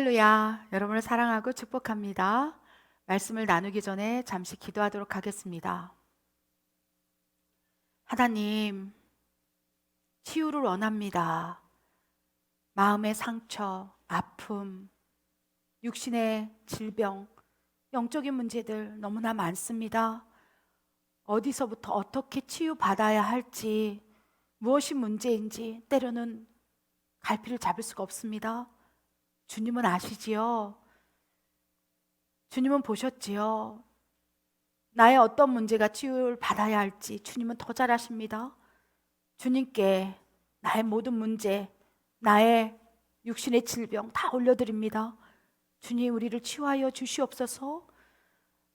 할렐루야. 여러분을 사랑하고 축복합니다. 말씀을 나누기 전에 잠시 기도하도록 하겠습니다. 하나님, 치유를 원합니다. 마음의 상처, 아픔, 육신의 질병, 영적인 문제들 너무나 많습니다. 어디서부터 어떻게 치유받아야 할지, 무엇이 문제인지 때로는 갈피를 잡을 수가 없습니다. 주님은 아시지요? 주님은 보셨지요? 나의 어떤 문제가 치유를 받아야 할지 주님은 더 잘 아십니다. 주님께 나의 모든 문제, 나의 육신의 질병 다 올려드립니다. 주님, 우리를 치유하여 주시옵소서.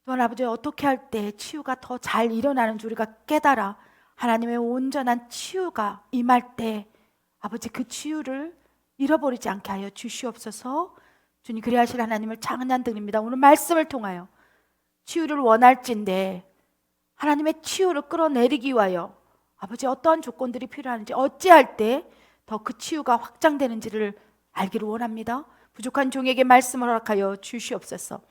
또한 아버지, 어떻게 할 때 치유가 더 잘 일어나는 줄 우리가 깨달아 하나님의 온전한 치유가 임할 때 아버지, 그 치유를 잃어버리지 않게 하여 주시옵소서. 주님, 그리하실 하나님을 찬양드립니다. 오늘 말씀을 통하여 치유를 원할진데 하나님의 치유를 끌어내리기 위하여 아버지, 어떠한 조건들이 필요한지, 어찌할 때 더 그 치유가 확장되는지를 알기를 원합니다. 부족한 종에게 말씀을 허락하여 주시옵소서.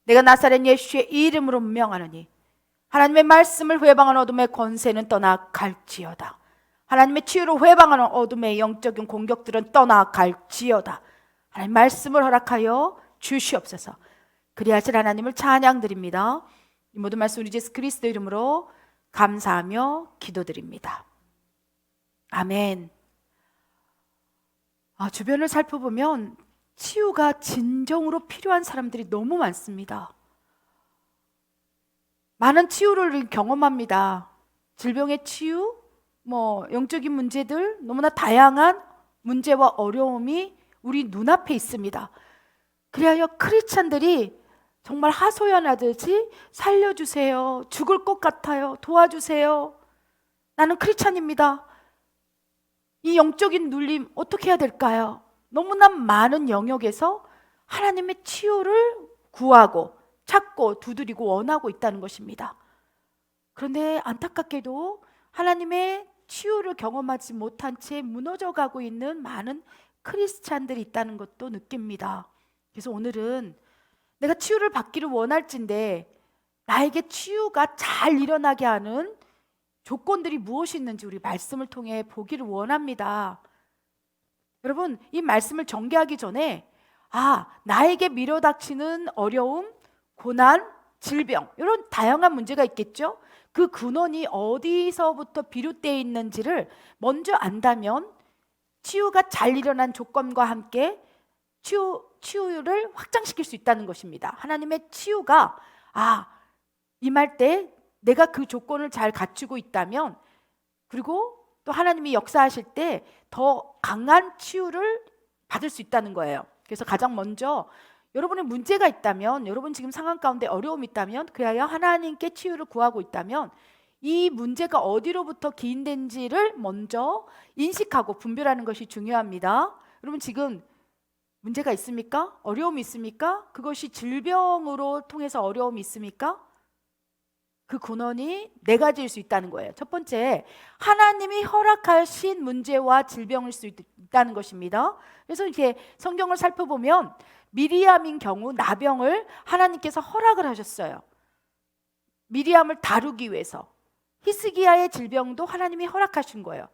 내가 나사렛 예수의 이름으로 명하노니 하나님의 말씀을 회방하는 어둠의 권세는 떠나갈지어다. 하나님의 치유를 회방하는 어둠의 영적인 공격들은 떠나갈지어다. 하나님 말씀을 허락하여 주시옵소서. 그리하실 하나님을 찬양드립니다. 이 모든 말씀 우리 예수 그리스도 이름으로 감사하며 기도드립니다. 아멘. 주변을 살펴보면 치유가 진정으로 필요한 사람들이 너무 많습니다. 많은 치유를 경험합니다. 질병의 치유, 영적인 문제들, 너무나 다양한 문제와 어려움이 우리 눈앞에 있습니다. 그리하여 크리스찬들이 정말 하소연하듯이 살려주세요, 죽을 것 같아요, 도와주세요, 나는 크리스찬입니다, 이 영적인 눌림 어떻게 해야 될까요? 너무나 많은 영역에서 하나님의 치유를 구하고 찾고 두드리고 원하고 있다는 것입니다. 그런데 안타깝게도 하나님의 치유를 경험하지 못한 채 무너져가고 있는 많은 크리스찬들이 있다는 것도 느낍니다. 그래서 오늘은 내가 치유를 받기를 원할진데 나에게 치유가 잘 일어나게 하는 조건들이 무엇이 있는지 우리 말씀을 통해 보기를 원합니다. 여러분, 이 말씀을 전개하기 전에 나에게 밀어닥치는 어려움, 고난, 질병, 이런 다양한 문제가 있겠죠? 그 근원이 어디서부터 비롯되어 있는지를 먼저 안다면 치유가 잘 일어난 조건과 함께 치유를 확장시킬 수 있다는 것입니다. 하나님의 치유가 임할 때 내가 그 조건을 잘 갖추고 있다면, 그리고 또 하나님이 역사하실 때 더 강한 치유를 받을 수 있다는 거예요. 그래서 가장 먼저 여러분의 문제가 있다면, 여러분 지금 상황 가운데 어려움이 있다면, 그래야 하나님께 치유를 구하고 있다면 이 문제가 어디로부터 기인된지를 먼저 인식하고 분별하는 것이 중요합니다. 여러분 지금 문제가 있습니까? 어려움이 있습니까? 그것이 질병으로 통해서 어려움이 있습니까? 그 근원이 네 가지일 수 있다는 거예요. 첫 번째, 하나님이 허락하신 문제와 질병일 수 있다는 것입니다. 그래서 이렇게 성경을 살펴보면 미리암인 경우 나병을 하나님께서 허락을 하셨어요. 미리암을 다루기 위해서. 히스기야의 질병도 하나님이 허락하신 거예요.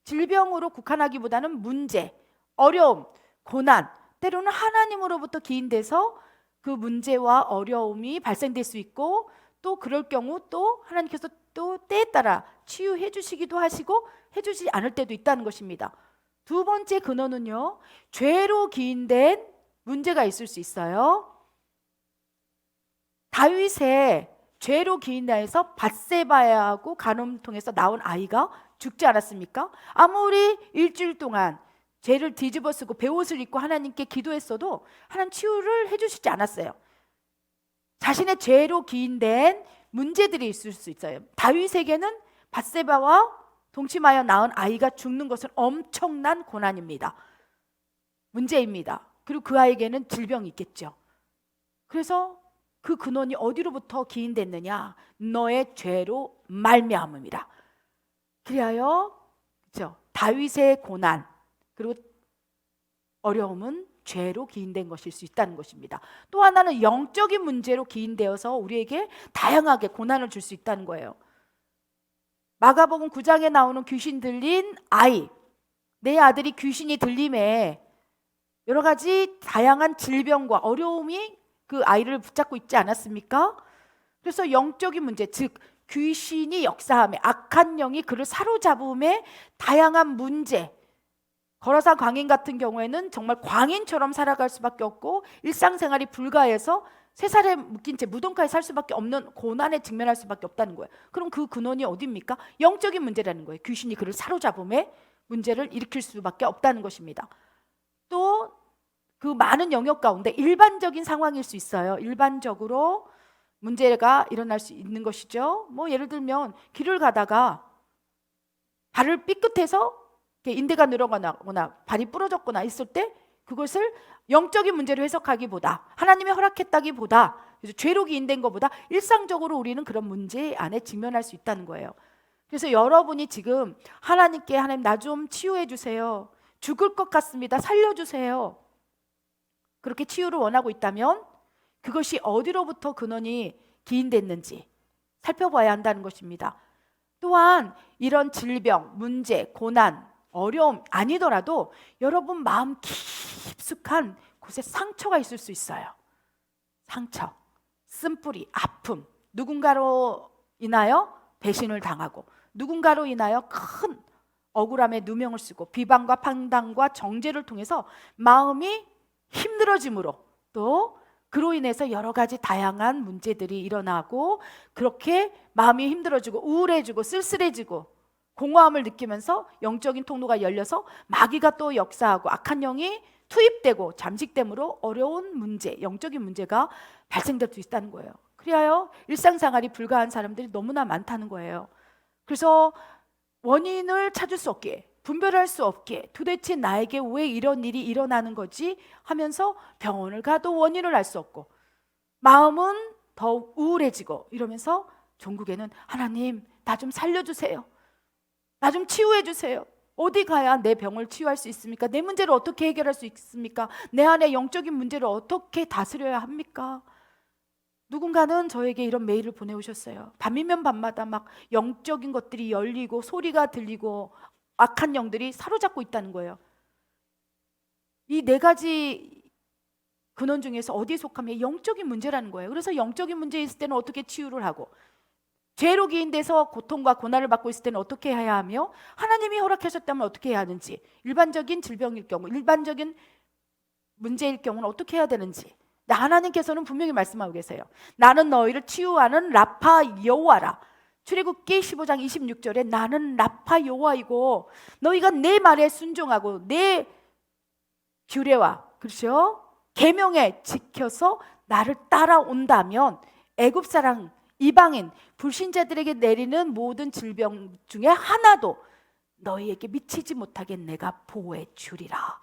질병으로 국한하기보다는 문제, 어려움, 고난, 때로는 하나님으로부터 기인돼서 그 문제와 어려움이 발생될 수 있고, 또 그럴 경우 또 하나님께서 또 때에 따라 치유해 주시기도 하시고 해주지 않을 때도 있다는 것입니다. 두 번째 근원은요, 죄로 기인된 문제가 있을 수 있어요. 다윗의 죄로 기인하여서 밧세바하고 간음을 통해서 나온 아이가 죽지 않았습니까? 아무리 일주일 동안 죄를 뒤집어 쓰고 베옷을 입고 하나님께 기도했어도 하나님 치유를 해주시지 않았어요. 자신의 죄로 기인된 문제들이 있을 수 있어요. 다윗에게는 밧세바와 동침하여 낳은 아이가 죽는 것은 엄청난 고난입니다. 문제입니다. 그리고 그 아이에게는 질병이 있겠죠. 그래서 그 근원이 어디로부터 기인됐느냐? 너의 죄로 말미암음이라. 그리하여 다윗의 고난 그리고 어려움은 죄로 기인된 것일 수 있다는 것입니다. 또 하나는 영적인 문제로 기인되어서 우리에게 다양하게 고난을 줄 수 있다는 거예요. 마가복음 9장에 나오는 귀신 들린 아이, 내 아들이 귀신이 들림에 여러 가지 다양한 질병과 어려움이 그 아이를 붙잡고 있지 않았습니까? 그래서 영적인 문제, 즉 귀신이 역사함에, 악한 영이 그를 사로잡음에 다양한 문제, 거라사 광인 같은 경우에는 정말 광인처럼 살아갈 수밖에 없고 일상생활이 불가해서 쇠살에 묶인 채 무덤가에 살 수밖에 없는 고난에 직면할 수밖에 없다는 거예요. 그럼 그 근원이 어디입니까? 영적인 문제라는 거예요. 귀신이 그를 사로잡음에 문제를 일으킬 수밖에 없다는 것입니다. 또 그 많은 영역 가운데 일반적인 상황일 수 있어요. 일반적으로 문제가 일어날 수 있는 것이죠. 뭐 예를 들면 길을 가다가 발을 삐끗해서 인대가 늘어나거나 발이 부러졌거나 있을 때 그것을 영적인 문제로 해석하기보다, 하나님이 허락했다기보다, 죄로 기인된 것보다 일상적으로 우리는 그런 문제 안에 직면할 수 있다는 거예요. 그래서 여러분이 지금 하나님께, 하나님 나 좀 치유해 주세요, 죽을 것 같습니다, 살려주세요, 그렇게 치유를 원하고 있다면 그것이 어디로부터 근원이 기인됐는지 살펴봐야 한다는 것입니다. 또한 이런 질병, 문제, 고난, 어려움 아니더라도 여러분 마음 깊숙한 곳에 상처가 있을 수 있어요. 상처, 쓴뿌리, 아픔, 누군가로 인하여 배신을 당하고 누군가로 인하여 큰 억울함에 누명을 쓰고 비방과 판단과 정죄를 통해서 마음이 힘들어짐으로 또 그로 인해서 여러 가지 다양한 문제들이 일어나고 그렇게 마음이 힘들어지고 우울해지고 쓸쓸해지고 공허함을 느끼면서 영적인 통로가 열려서 마귀가 또 역사하고 악한 영이 투입되고 잠식됨으로 어려운 문제, 영적인 문제가 발생될 수 있다는 거예요. 그리하여 일상생활이 불가한 사람들이 너무나 많다는 거예요. 그래서 원인을 찾을 수 없기에, 분별할 수 없기에 도대체 나에게 왜 이런 일이 일어나는 거지 하면서 병원을 가도 원인을 알 수 없고 마음은 더욱 우울해지고 이러면서 종국에는 하나님 나 좀 살려주세요, 나 좀 치유해 주세요, 어디 가야 내 병을 치유할 수 있습니까? 내 문제를 어떻게 해결할 수 있습니까? 내 안에 영적인 문제를 어떻게 다스려야 합니까? 누군가는 저에게 이런 메일을 보내오셨어요. 밤이면 밤마다 막 영적인 것들이 열리고 소리가 들리고 악한 영들이 사로잡고 있다는 거예요. 이 네 가지 근원 중에서 어디에 속하면 영적인 문제라는 거예요. 그래서 영적인 문제 있을 때는 어떻게 치유를 하고 죄로 기인돼서 고통과 고난을 받고 있을 때는 어떻게 해야 하며 하나님이 허락하셨다면 어떻게 해야 하는지, 일반적인 질병일 경우, 일반적인 문제일 경우는 어떻게 해야 되는지 하나님께서는 분명히 말씀하고 계세요. 나는 너희를 치유하는 라파 여호와라. 출애굽기 15장 26절에 나는 라파 여호와이고 너희가 내 말에 순종하고 내 규례와 그렇죠? 계명에 지켜서 나를 따라온다면 애굽 사람, 이방인, 불신자들에게 내리는 모든 질병 중에 하나도 너희에게 미치지 못하게 내가 보호해 주리라.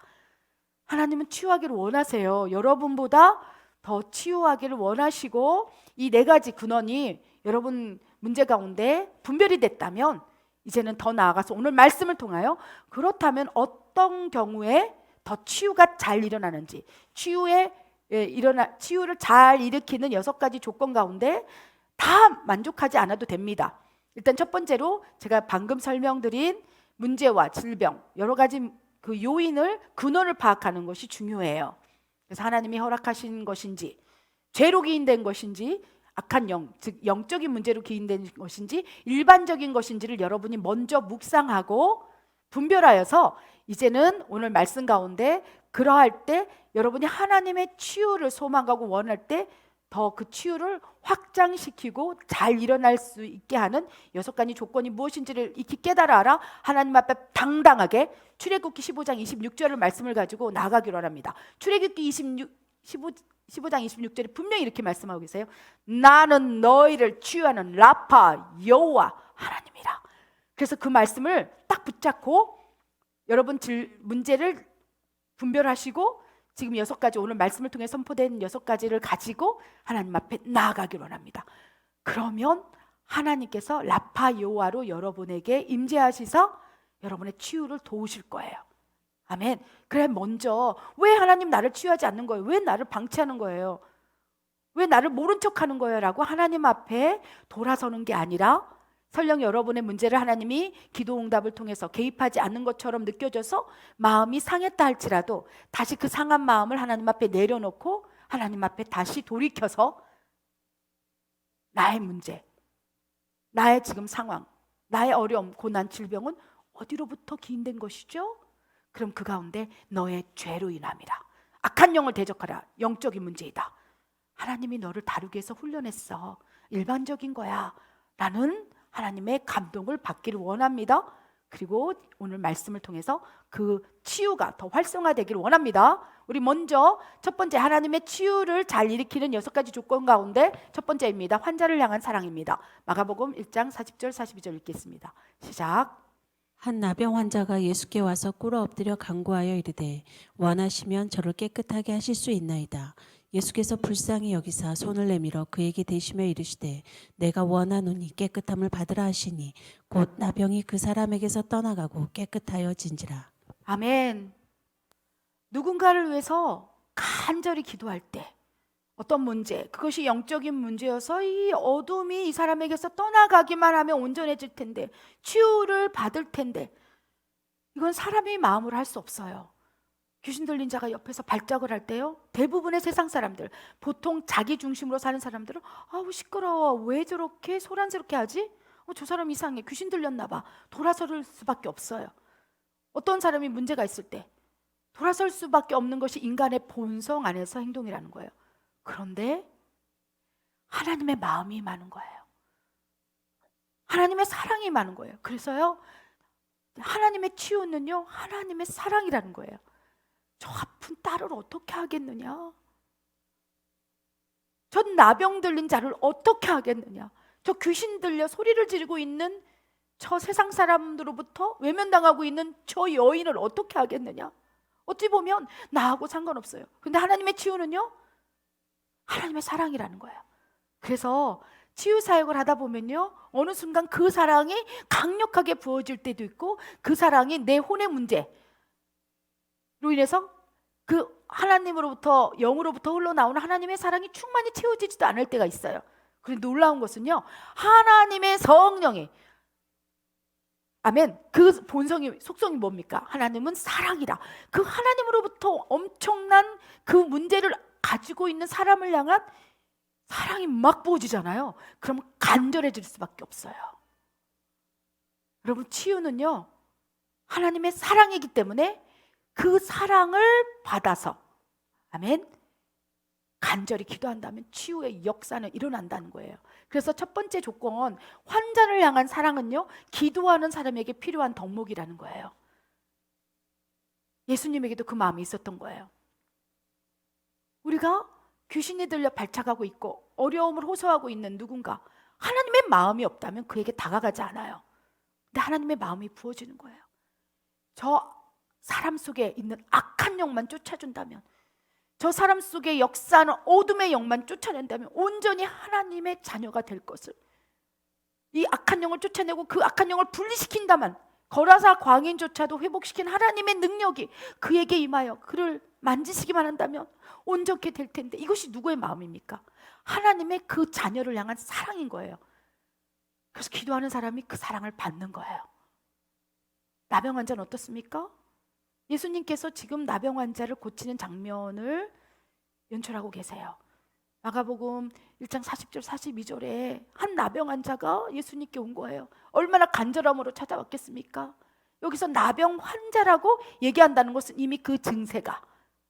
하나님은 치유하기를 원하세요. 여러분보다 더 치유하기를 원하시고 이 네 가지 근원이 여러분 문제 가운데 분별이 됐다면 이제는 더 나아가서 오늘 말씀을 통하여 그렇다면 어떤 경우에 더 치유가 잘 일어나는지, 치유를 잘 일으키는 6가지 조건 가운데 다 만족하지 않아도 됩니다. 일단 첫 번째로 제가 방금 설명드린 문제와 질병, 여러 가지 그 요인을, 근원을 파악하는 것이 중요해요. 그래서 하나님이 허락하신 것인지, 죄로 기인된 것인지, 악한 영, 즉 영적인 문제로 기인된 것인지, 일반적인 것인지를 여러분이 먼저 묵상하고 분별하여서 이제는 오늘 말씀 가운데 그러할 때 여러분이 하나님의 치유를 소망하고 원할 때 더 그 치유를 확장시키고 잘 일어날 수 있게 하는 6가지 조건이 무엇인지를 익히 깨달아 알아 하나님 앞에 당당하게 출애굽기 15장 26절을 말씀을 가지고 나아가기로 합니다. 출애굽기 15장 26절에 분명히 이렇게 말씀하고 계세요. 나는 너희를 치유하는 라파 여호와 하나님이라. 그래서 그 말씀을 딱 붙잡고 여러분 문제를 분별하시고 지금 6가지, 오늘 말씀을 통해 선포된 6가지를 가지고 하나님 앞에 나아가기로 합니다. 그러면 하나님께서 라파 여호와로 여러분에게 임재하시서 여러분의 치유를 도우실 거예요. 아멘. 그래, 먼저 왜 하나님 나를 치유하지 않는 거예요? 왜 나를 방치하는 거예요? 왜 나를 모른 척하는 거예요? 라고 하나님 앞에 돌아서는 게 아니라, 설령 여러분의 문제를 하나님이 기도 응답을 통해서 개입하지 않는 것처럼 느껴져서 마음이 상했다 할지라도 다시 그 상한 마음을 하나님 앞에 내려놓고 하나님 앞에 다시 돌이켜서 나의 문제, 나의 지금 상황, 나의 어려움, 고난, 질병은 어디로부터 기인된 것이죠? 그럼 그 가운데 너의 죄로 인함이라. 악한 영을 대적하라. 영적인 문제이다. 하나님이 너를 다루기 위해서 훈련했어. 일반적인 거야. 라는 하나님의 감동을 받기를 원합니다. 그리고 오늘 말씀을 통해서 그 치유가 더 활성화되기를 원합니다. 우리 먼저 첫 번째, 하나님의 치유를 잘 일으키는 6가지 조건 가운데 첫 번째입니다. 환자를 향한 사랑입니다. 마가복음 1장 40절 42절 읽겠습니다. 시작. 한 나병 환자가 예수께 와서 꿇어 엎드려 간구하여 이르되 원하시면 저를 깨끗하게 하실 수 있나이다. 예수께서 불쌍히 여기사 손을 내밀어 그에게 대시며 이르시되 내가 원하노니 깨끗함을 받으라 하시니 곧 나병이 그 사람에게서 떠나가고 깨끗하여진지라. 아멘. 누군가를 위해서 간절히 기도할 때 어떤 문제, 그것이 영적인 문제여서 이 어둠이 이 사람에게서 떠나가기만 하면 온전해질 텐데, 치유를 받을 텐데, 이건 사람이 마음으로 할 수 없어요. 귀신 들린 자가 옆에서 발작을 할 때요, 대부분의 세상 사람들, 보통 자기 중심으로 사는 사람들은 아우 시끄러워, 왜 저렇게 소란스럽게 하지? 저 사람 이상해, 귀신 들렸나 봐. 돌아설 수밖에 없어요. 어떤 사람이 문제가 있을 때 돌아설 수밖에 없는 것이 인간의 본성 안에서 행동이라는 거예요. 그런데 하나님의 마음이 많은 거예요. 하나님의 사랑이 많은 거예요. 그래서요, 하나님의 치유는요, 하나님의 사랑이라는 거예요. 저 아픈 딸을 어떻게 하겠느냐? 저 나병 들린 자를 어떻게 하겠느냐? 저 귀신 들려 소리를 지르고 있는 저 세상 사람들로부터 외면당하고 있는 저 여인을 어떻게 하겠느냐? 어찌 보면 나하고 상관없어요. 근데 하나님의 치유는요, 하나님의 사랑이라는 거예요. 그래서 치유 사역을 하다 보면요, 어느 순간 그 사랑이 강력하게 부어질 때도 있고, 그 사랑이 내 혼의 문제로 인해서 그 하나님으로부터, 영으로부터 흘러나오는 하나님의 사랑이 충만히 채워지지도 않을 때가 있어요. 그런데 놀라운 것은요, 하나님의 성령이, 아멘, 그 본성이, 속성이 뭡니까? 하나님은 사랑이라. 그 하나님으로부터 엄청난 그 문제를 가지고 있는 사람을 향한 사랑이 막 부어지잖아요. 그러면 간절해질 수밖에 없어요. 여러분, 치유는요, 하나님의 사랑이기 때문에 그 사랑을 받아서, 아멘, 간절히 기도한다면 치유의 역사는 일어난다는 거예요. 그래서 첫 번째 조건, 환자를 향한 사랑은요, 기도하는 사람에게 필요한 덕목이라는 거예요. 예수님에게도 그 마음이 있었던 거예요. 우리가 귀신이 들려 발작하고 있고 어려움을 호소하고 있는 누군가, 하나님의 마음이 없다면 그에게 다가가지 않아요. 근데 하나님의 마음이 부어지는 거예요. 저 사람 속에 있는 악한 영만 쫓아준다면, 저 사람 속에 역사하는 어둠의 영만 쫓아낸다면 온전히 하나님의 자녀가 될 것을, 이 악한 영을 쫓아내고 그 악한 영을 분리시킨다면, 거라사 광인조차도 회복시킨 하나님의 능력이 그에게 임하여 그를 만지시기만 한다면 온전케 될 텐데, 이것이 누구의 마음입니까? 하나님의 그 자녀를 향한 사랑인 거예요. 그래서 기도하는 사람이 그 사랑을 받는 거예요. 나병 환자는 어떻습니까? 예수님께서 지금 나병 환자를 고치는 장면을 연출하고 계세요. 마가복음 1장 40절 42절에 한 나병 환자가 예수님께 온 거예요. 얼마나 간절함으로 찾아왔겠습니까? 여기서 나병 환자라고 얘기한다는 것은 이미 그 증세가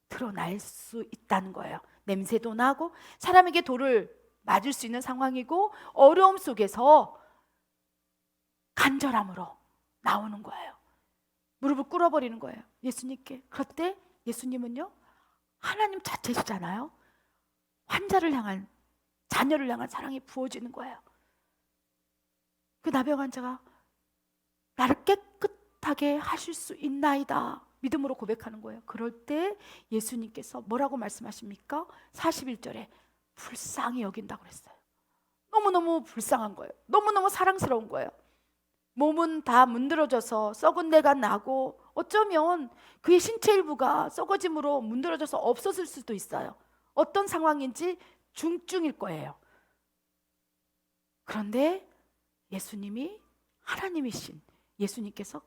드러날 수 있다는 거예요. 냄새도 나고 사람에게 돌을 맞을 수 있는 상황이고, 어려움 속에서 간절함으로 나오는 거예요. 무릎을 꿇어버리는 거예요, 예수님께. 그럴 때 예수님은요, 하나님 자체시잖아요. 환자를 향한, 자녀를 향한 사랑이 부어지는 거예요. 그 나병 환자가 나를 깨끗하게 하실 수 있나이다 믿음으로 고백하는 거예요. 그럴 때 예수님께서 뭐라고 말씀하십니까? 41절에 불쌍히 여긴다고 그랬어요. 너무너무 불쌍한 거예요. 너무너무 사랑스러운 거예요. 몸은 다 문드러져서 썩은 데가 나고 어쩌면 그의 신체 일부가 썩어짐으로 문드러져서 없어질 수도 있어요. 어떤 상황인지 중증일 거예요. 그런데 예수님이 하나님이신 예수님께서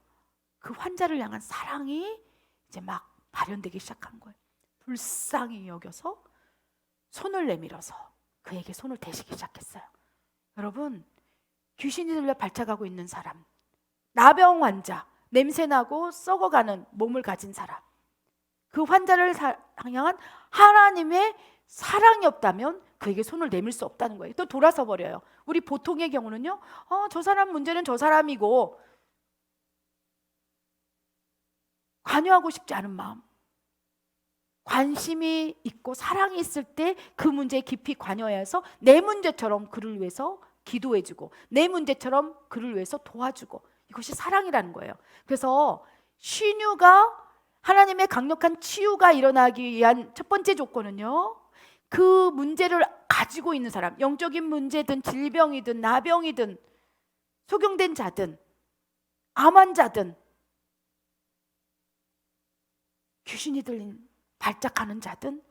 그 환자를 향한 사랑이 이제 막 발현되기 시작한 거예요. 불쌍히 여겨서 손을 내밀어서 그에게 손을 대시기 시작했어요. 여러분, 귀신이 들려 발작하고 있는 사람, 나병 환자, 냄새나고 썩어가는 몸을 가진 사람, 그 환자를 향한 하나님의 사랑이 없다면 그에게 손을 내밀 수 없다는 거예요. 또 돌아서 버려요. 우리 보통의 경우는요, 저 사람 문제는 저 사람이고 관여하고 싶지 않은 마음, 관심이 있고 사랑이 있을 때 그 문제에 깊이 관여해서 내 문제처럼 그를 위해서 기도해주고 내 문제처럼 그를 위해서 도와주고, 이것이 사랑이라는 거예요. 그래서 신유가 하나님의 강력한 치유가 일어나기 위한 첫 번째 조건은요, 그 문제를 가지고 있는 사람, 영적인 문제든 질병이든 나병이든 소경된 자든 암 환자든 귀신이 들린 발작하는 자든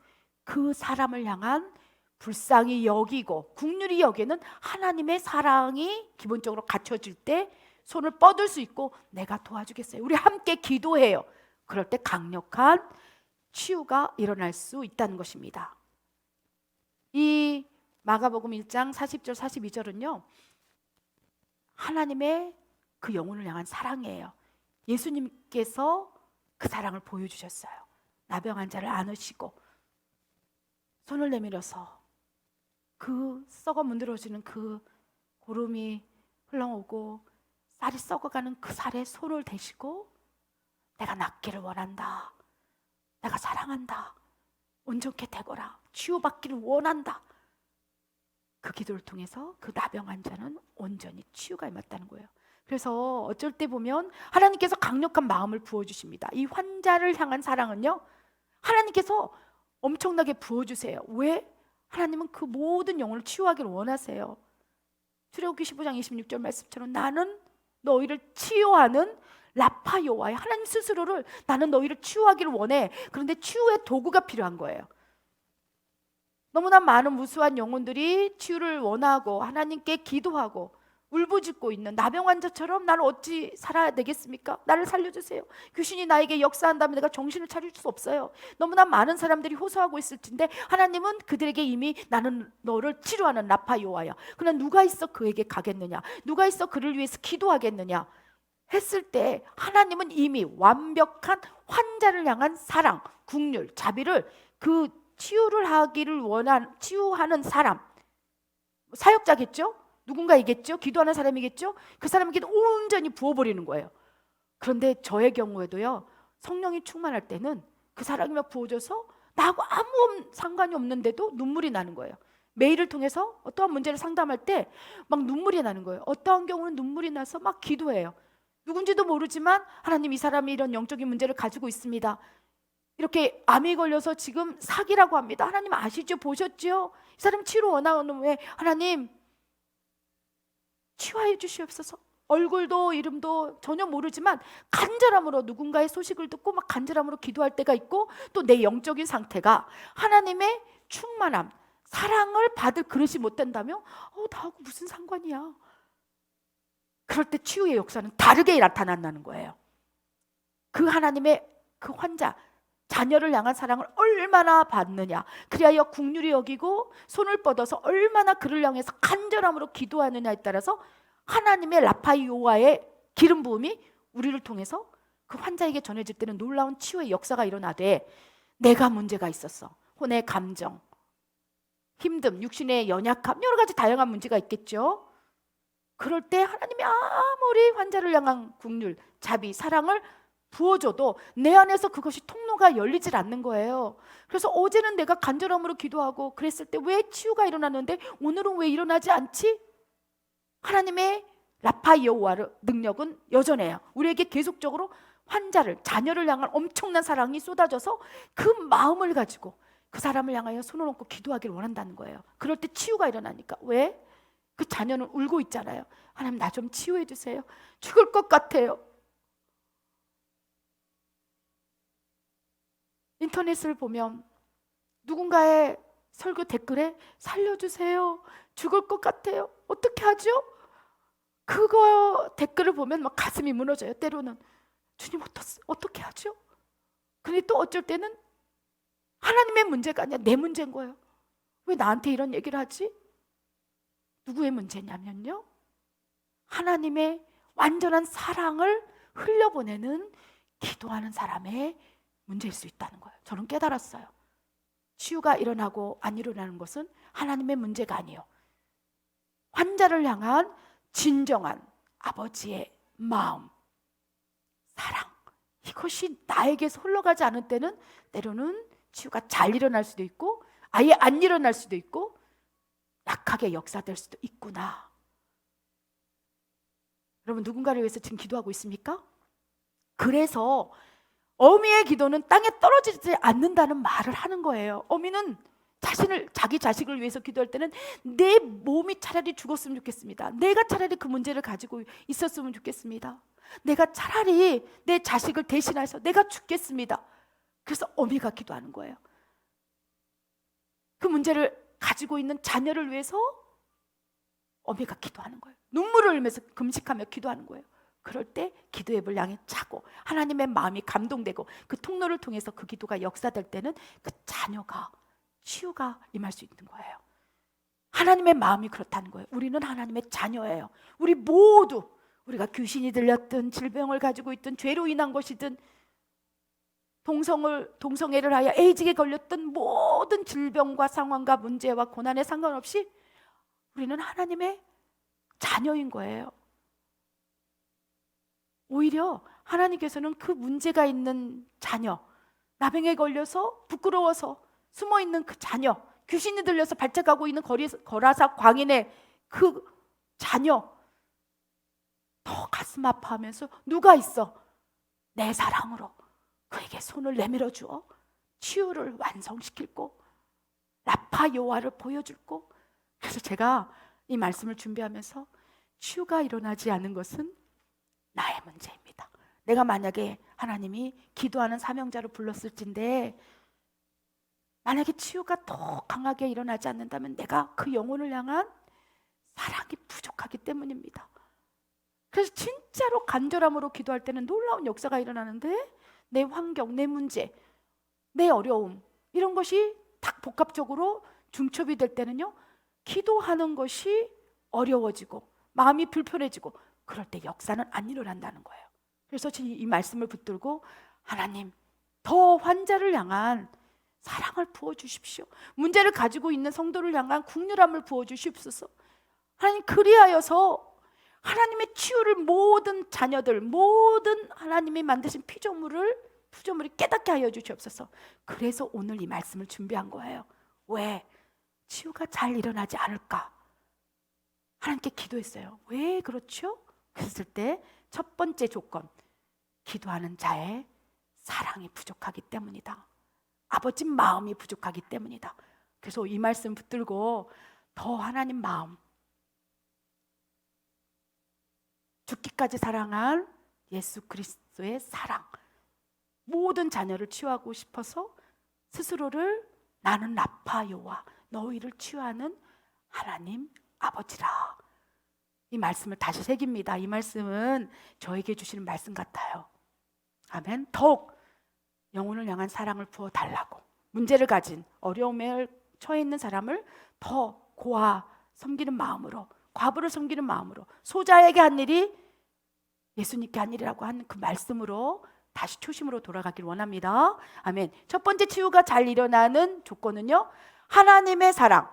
그 사람을 향한 불쌍히 여기고 긍휼히 여기는 하나님의 사랑이 기본적으로 갖춰질 때 손을 뻗을 수 있고 내가 도와주겠어요. 우리 함께 기도해요. 그럴 때 강력한 치유가 일어날 수 있다는 것입니다. 이 마가복음 1장 40절 42절은요, 하나님의 그 영혼을 향한 사랑이에요. 예수님께서 그 사랑을 보여주셨어요. 나병 환자를 안으시고 손을 내밀어서 그 썩어 문드러지는 그 고름이 흘러오고 쌀이 썩어가는 그 살에 손을 대시고 내가 낫기를 원한다, 내가 사랑한다, 온전케 되거라, 치유받기를 원한다. 그 기도를 통해서 그 나병 환자는 온전히 치유가 임했다는 거예요. 그래서 어쩔 때 보면 하나님께서 강력한 마음을 부어주십니다. 이 환자를 향한 사랑은요, 하나님께서 엄청나게 부어주세요. 왜? 하나님은 그 모든 영혼을 치유하기를 원하세요. 출애굽기 15장 26절 말씀처럼 나는 너희를 치유하는 라파 여호와야. 하나님 스스로를 나는 너희를 치유하기를 원해. 그런데 치유의 도구가 필요한 거예요. 너무나 많은 무수한 영혼들이 치유를 원하고 하나님께 기도하고 울부짖고 있는 나병 환자처럼 나는 어찌 살아야 되겠습니까? 나를 살려주세요. 귀신이 나에게 역사한다면 내가 정신을 차릴 수 없어요. 너무나 많은 사람들이 호소하고 있을 텐데 하나님은 그들에게 이미 나는 너를 치료하는 라파 여호와야. 그러나 누가 있어 그에게 가겠느냐? 누가 있어 그를 위해서 기도하겠느냐? 했을 때 하나님은 이미 완벽한 환자를 향한 사랑, 긍휼, 자비를 그 치유를 하기를 원한 치유하는 사람, 사역자겠죠? 누군가이겠죠? 기도하는 사람이겠죠? 그 사람에게 온전히 부어버리는 거예요. 그런데 저의 경우에도요, 성령이 충만할 때는 그 사람이 막 부어져서 나하고 아무 상관이 없는데도 눈물이 나는 거예요. 메일을 통해서 어떠한 문제를 상담할 때 막 눈물이 나는 거예요. 어떠한 경우는 눈물이 나서 막 기도해요. 누군지도 모르지만 하나님, 이 사람이 이런 영적인 문제를 가지고 있습니다. 이렇게 암이 걸려서 지금 사기라고 합니다. 하나님 아시죠? 보셨죠? 이 사람 치료 원하는 왜 하나님 치유해 주시옵소서. 얼굴도 이름도 전혀 모르지만 간절함으로 누군가의 소식을 듣고 막 간절함으로 기도할 때가 있고, 또 내 영적인 상태가 하나님의 충만함, 사랑을 받을 그릇이 못 된다며 나하고 무슨 상관이야. 그럴 때 치유의 역사는 다르게 나타난다는 거예요. 그 하나님의 그 환자, 자녀를 향한 사랑을 얼마나 받느냐, 그리하여 긍휼히 여기고 손을 뻗어서 얼마나 그를 향해서 간절함으로 기도하느냐에 따라서 하나님의 라파이오와의 기름 부음이 우리를 통해서 그 환자에게 전해질 때는 놀라운 치유의 역사가 일어나되, 내가 문제가 있었어, 혼의 감정, 힘듦, 육신의 연약함, 여러 가지 다양한 문제가 있겠죠. 그럴 때 하나님이 아무리 환자를 향한 긍휼, 자비, 사랑을 부어줘도 내 안에서 그것이 통로가 열리질 않는 거예요. 그래서 어제는 내가 간절함으로 기도하고 그랬을 때 왜 치유가 일어났는데 오늘은 왜 일어나지 않지? 하나님의 라파 여호와의 능력은 여전해요. 우리에게 계속적으로 환자를, 자녀를 향한 엄청난 사랑이 쏟아져서 그 마음을 가지고 그 사람을 향하여 손을 얹고 기도하기를 원한다는 거예요. 그럴 때 치유가 일어나니까. 왜? 그 자녀는 울고 있잖아요. 하나님, 나 좀 치유해 주세요. 죽을 것 같아요. 인터넷을 보면 누군가의 설교 댓글에 살려주세요, 죽을 것 같아요, 어떻게 하죠? 그거 댓글을 보면 막 가슴이 무너져요. 때로는 주님 어떻게 하죠? 근데 또 어쩔 때는 하나님의 문제가 아니라 내 문제인 거예요. 왜 나한테 이런 얘기를 하지? 누구의 문제냐면요, 하나님의 완전한 사랑을 흘려보내는 기도하는 사람의 문제일 수 있다는 거예요. 저는 깨달았어요. 치유가 일어나고 안 일어나는 것은 하나님의 문제가 아니에요. 환자를 향한 진정한 아버지의 마음, 사랑, 이것이 나에게서 흘러가지 않을 때는 때로는 치유가 잘 일어날 수도 있고 아예 안 일어날 수도 있고 약하게 역사될 수도 있구나. 여러분, 누군가를 위해서 지금 기도하고 있습니까? 그래서 어미의 기도는 땅에 떨어지지 않는다는 말을 하는 거예요. 어미는 자기 자식을 위해서 기도할 때는 내 몸이 차라리 죽었으면 좋겠습니다. 내가 차라리 그 문제를 가지고 있었으면 좋겠습니다. 내가 차라리 내 자식을 대신해서 내가 죽겠습니다. 그래서 어미가 기도하는 거예요. 그 문제를 가지고 있는 자녀를 위해서 어미가 기도하는 거예요. 눈물을 흘리면서 금식하며 기도하는 거예요. 그럴 때 기도의 분량이 차고 하나님의 마음이 감동되고 그 통로를 통해서 그 기도가 역사될 때는 그 자녀가 치유가 임할 수 있는 거예요. 하나님의 마음이 그렇다는 거예요. 우리는 하나님의 자녀예요. 우리 모두, 우리가 귀신이 들렸든 질병을 가지고 있든 죄로 인한 것이든 동성애를 하여 에이즈에 걸렸던 모든 질병과 상황과 문제와 고난에 상관없이 우리는 하나님의 자녀인 거예요. 오히려 하나님께서는 그 문제가 있는 자녀, 나병에 걸려서 부끄러워서 숨어있는 그 자녀, 귀신이 들려서 발작하고 있는 거라사 광인의 그 자녀 더 가슴 아파하면서 누가 있어? 내 사랑으로 그에게 손을 내밀어 주어 치유를 완성시킬 거, 라파 요하를 보여줄 거. 그래서 제가 이 말씀을 준비하면서 치유가 일어나지 않은 것은 나의 문제입니다. 내가 만약에 하나님이 기도하는 사명자로 불렀을진데 만약에 치유가 더 강하게 일어나지 않는다면 내가 그 영혼을 향한 사랑이 부족하기 때문입니다. 그래서 진짜로 간절함으로 기도할 때는 놀라운 역사가 일어나는데 내 환경, 내 문제, 내 어려움 이런 것이 딱 복합적으로 중첩이 될 때는요, 기도하는 것이 어려워지고 마음이 불편해지고 그럴 때 역사는 안 일어난다는 거예요. 그래서 이 말씀을 붙들고 하나님, 더 환자를 향한 사랑을 부어주십시오. 문제를 가지고 있는 성도를 향한 국률함을 부어주십소서. 하나님, 그리하여서 하나님의 치유를 모든 자녀들, 모든 하나님이 만드신 피조물이 깨닫게 하여 주시옵소서. 그래서 오늘 이 말씀을 준비한 거예요. 왜? 치유가 잘 일어나지 않을까? 하나님께 기도했어요. 왜 그렇죠? 그랬을 때 첫 번째 조건, 기도하는 자의 사랑이 부족하기 때문이다. 아버지 마음이 부족하기 때문이다. 그래서 이 말씀 붙들고 더 하나님 마음, 죽기까지 사랑한 예수 그리스도의 사랑, 모든 자녀를 치유하고 싶어서 스스로를 나는 라파요와 너희를 치유하는 하나님 아버지라. 이 말씀을 다시 새깁니다. 이 말씀은 저에게 주시는 말씀 같아요. 아멘. 더욱 영혼을 향한 사랑을 부어달라고, 문제를 가진, 어려움에 처해 있는 사람을 더 고아 섬기는 마음으로, 과부를 섬기는 마음으로, 소자에게 한 일이 예수님께 한 일이라고 하는 그 말씀으로 다시 초심으로 돌아가길 원합니다. 아멘. 첫 번째 치유가 잘 일어나는 조건은요, 하나님의 사랑,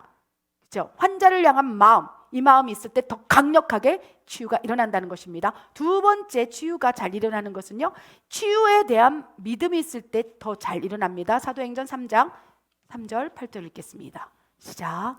그렇죠? 환자를 향한 마음, 이 마음이 있을 때 더 강력하게 치유가 일어난다는 것입니다. 두 번째 치유가 잘 일어나는 것은요, 치유에 대한 믿음이 있을 때 더 잘 일어납니다. 사도행전 3장 3절 8절 읽겠습니다. 시작.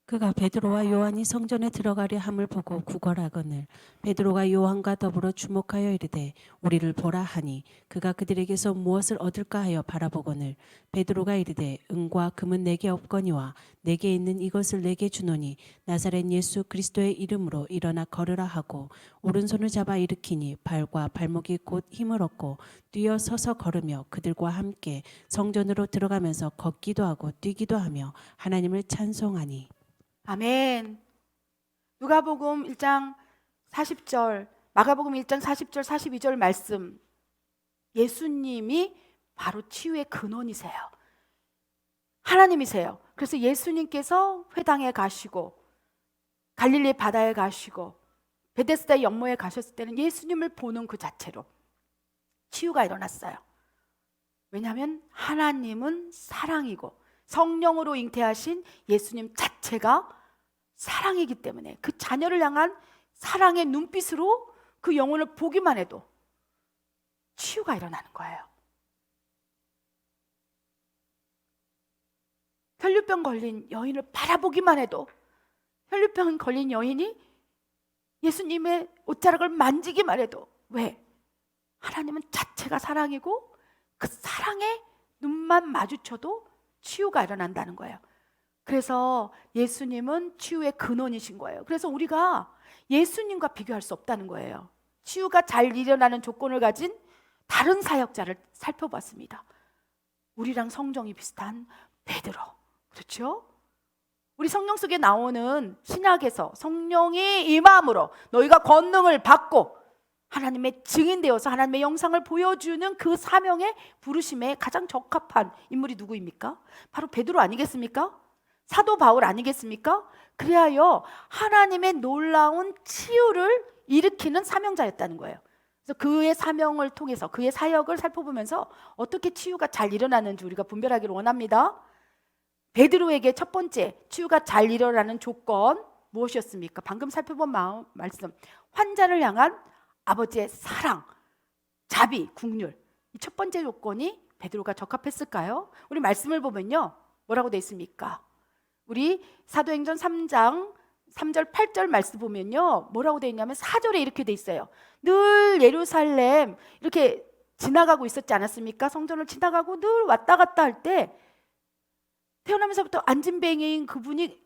그가 베드로와 요한이 성전에 들어가려 함을 보고 구걸하거늘 베드로가 요한과 더불어 주목하여 이르되 우리를 보라 하니 그가 그들에게서 무엇을 얻을까 하여 바라보거늘 베드로가 이르되 은과 금은 내게 없거니와 내게 있는 이것을 내게 주노니 나사렛 예수 그리스도의 이름으로 일어나 걸으라 하고 오른손을 잡아 일으키니 발과 발목이 곧 힘을 얻고 뛰어 서서 걸으며 그들과 함께 성전으로 들어가면서 걷기도 하고 뛰기도 하며 하나님을 찬송하니. 아멘. 누가복음 1장 40절, 마가복음 1장 40절, 42절 말씀. 예수님이 바로 치유의 근원이세요. 하나님이세요. 그래서 예수님께서 회당에 가시고 갈릴리 바다에 가시고 베데스다 연못에 가셨을 때는 예수님을 보는 그 자체로 치유가 일어났어요. 왜냐하면 하나님은 사랑이고 성령으로 잉태하신 예수님 자체가 사랑이기 때문에 그 자녀를 향한 사랑의 눈빛으로 그 영혼을 보기만 해도 치유가 일어나는 거예요. 혈류병 걸린 여인을 바라보기만 해도 혈류병 걸린 여인이 예수님의 옷자락을 만지기만 해도 왜? 하나님은 자체가 사랑이고 그 사랑에 눈만 마주쳐도 치유가 일어난다는 거예요. 그래서 예수님은 치유의 근원이신 거예요. 그래서 우리가 예수님과 비교할 수 없다는 거예요. 치유가 잘 일어나는 조건을 가진 다른 사역자를 살펴봤습니다. 우리랑 성정이 비슷한 베드로, 그렇죠? 우리 성경 속에 나오는 신약에서 성령이 임함으로 너희가 권능을 받고 하나님의 증인되어서 하나님의 영상을 보여주는 그 사명의 부르심에 가장 적합한 인물이 누구입니까? 바로 베드로 아니겠습니까? 사도 바울 아니겠습니까? 그리하여 하나님의 놀라운 치유를 일으키는 사명자였다는 거예요. 그래서 그의 사명을 통해서 그의 사역을 살펴보면서 어떻게 치유가 잘 일어나는지 우리가 분별하기를 원합니다. 베드로에게 첫 번째 치유가 잘 일어나는 조건 무엇이었습니까? 방금 살펴본 말씀, 환자를 향한 아버지의 사랑, 자비, 긍휼. 이 첫 번째 조건이 베드로가 적합했을까요? 우리 말씀을 보면요, 뭐라고 되어 있습니까? 우리 사도행전 3장 3절 8절 말씀 보면요, 뭐라고 되어 있냐면 4절에 이렇게 되어 있어요. 늘 예루살렘 이렇게 지나가고 있었지 않았습니까? 성전을 지나가고 늘 왔다 갔다 할 때 태어나면서부터 안진뱅이인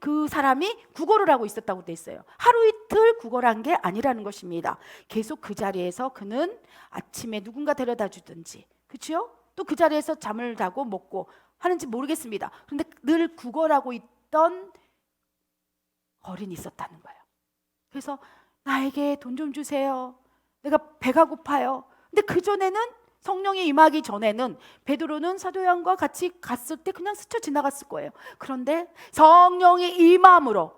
그 사람이 구걸을 하고 있었다고 돼 있어요. 하루 이틀 구걸한 게 아니라는 것입니다. 계속 그 자리에서 그는 아침에 누군가 데려다 주든지, 그렇죠? 또 그 자리에서 잠을 자고 먹고 하는지 모르겠습니다. 그런데 늘 구걸하고 있던 거린이 있었다는 거예요. 그래서 나에게 돈 좀 주세요. 내가 배가 고파요. 근데 그 전에는 성령이 임하기 전에는 베드로는 사도 요한과 같이 갔을 때 그냥 스쳐 지나갔을 거예요. 그런데 성령이 임함으로,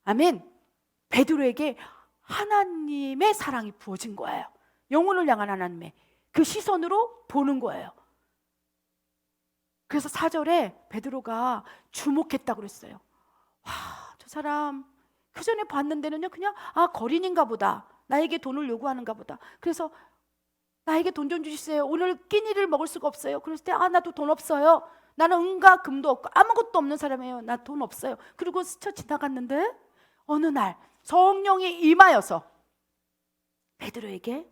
아멘, 베드로에게 하나님의 사랑이 부어진 거예요. 영혼을 향한 하나님의 그 시선으로 보는 거예요. 그래서 4절에 베드로가 주목했다고 그랬어요. 와, 저 사람 그 전에 봤는데는요 그냥 거린인가 보다, 나에게 돈을 요구하는가 보다. 그래서 나에게 돈 좀 주시세요. 오늘 끼니를 먹을 수가 없어요. 그랬을 때 나도 돈 없어요. 나는 은과 금도 없고 아무것도 없는 사람이에요. 나 돈 없어요. 그리고 스쳐 지나갔는데 어느 날 성령이 임하여서 베드로에게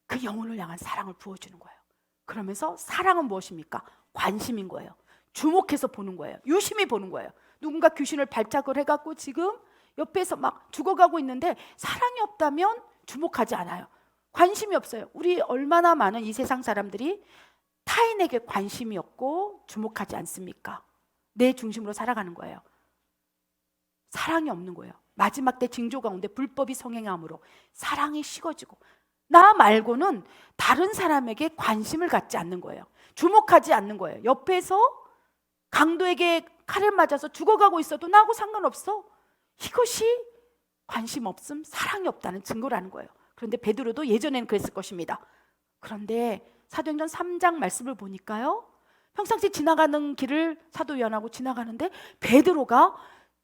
그 영혼을 향한 사랑을 부어주는 거예요. 그러면서 사랑은 무엇입니까? 관심인 거예요. 주목해서 보는 거예요. 유심히 보는 거예요. 누군가 귀신을 발작을 해갖고 지금 옆에서 막 죽어가고 있는데 사랑이 없다면 주목하지 않아요. 관심이 없어요. 우리 얼마나 많은 이 세상 사람들이 타인에게 관심이 없고 주목하지 않습니까? 내 중심으로 살아가는 거예요. 사랑이 없는 거예요. 마지막 때 징조 가운데 불법이 성행함으로 사랑이 식어지고 나 말고는 다른 사람에게 관심을 갖지 않는 거예요. 주목하지 않는 거예요. 옆에서 강도에게 칼을 맞아서 죽어가고 있어도 나하고 상관없어. 이것이 관심 없음, 사랑이 없다는 증거라는 거예요. 그런데 베드로도 예전에는 그랬을 것입니다. 그런데 사도행전 3장 말씀을 보니까요, 평상시 지나가는 길을 사도 요한하고 지나가는데 베드로가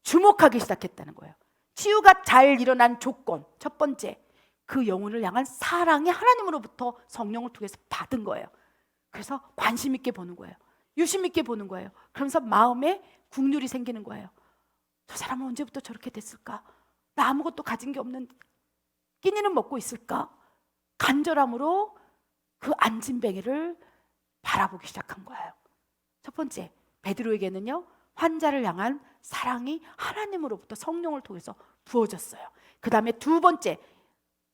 주목하기 시작했다는 거예요. 치유가 잘 일어난 조건, 첫 번째, 그 영혼을 향한 사랑이 하나님으로부터 성령을 통해서 받은 거예요. 그래서 관심 있게 보는 거예요. 유심 있게 보는 거예요. 그러면서 마음에 국률이 생기는 거예요. 저 사람은 언제부터 저렇게 됐을까? 나 아무것도 가진 게 없는, 끼니는 먹고 있을까? 간절함으로 그 안진뱅이를 바라보기 시작한 거예요. 첫 번째, 베드로에게는요, 환자를 향한 사랑이 하나님으로부터 성령을 통해서 부어졌어요. 그 다음에 두 번째,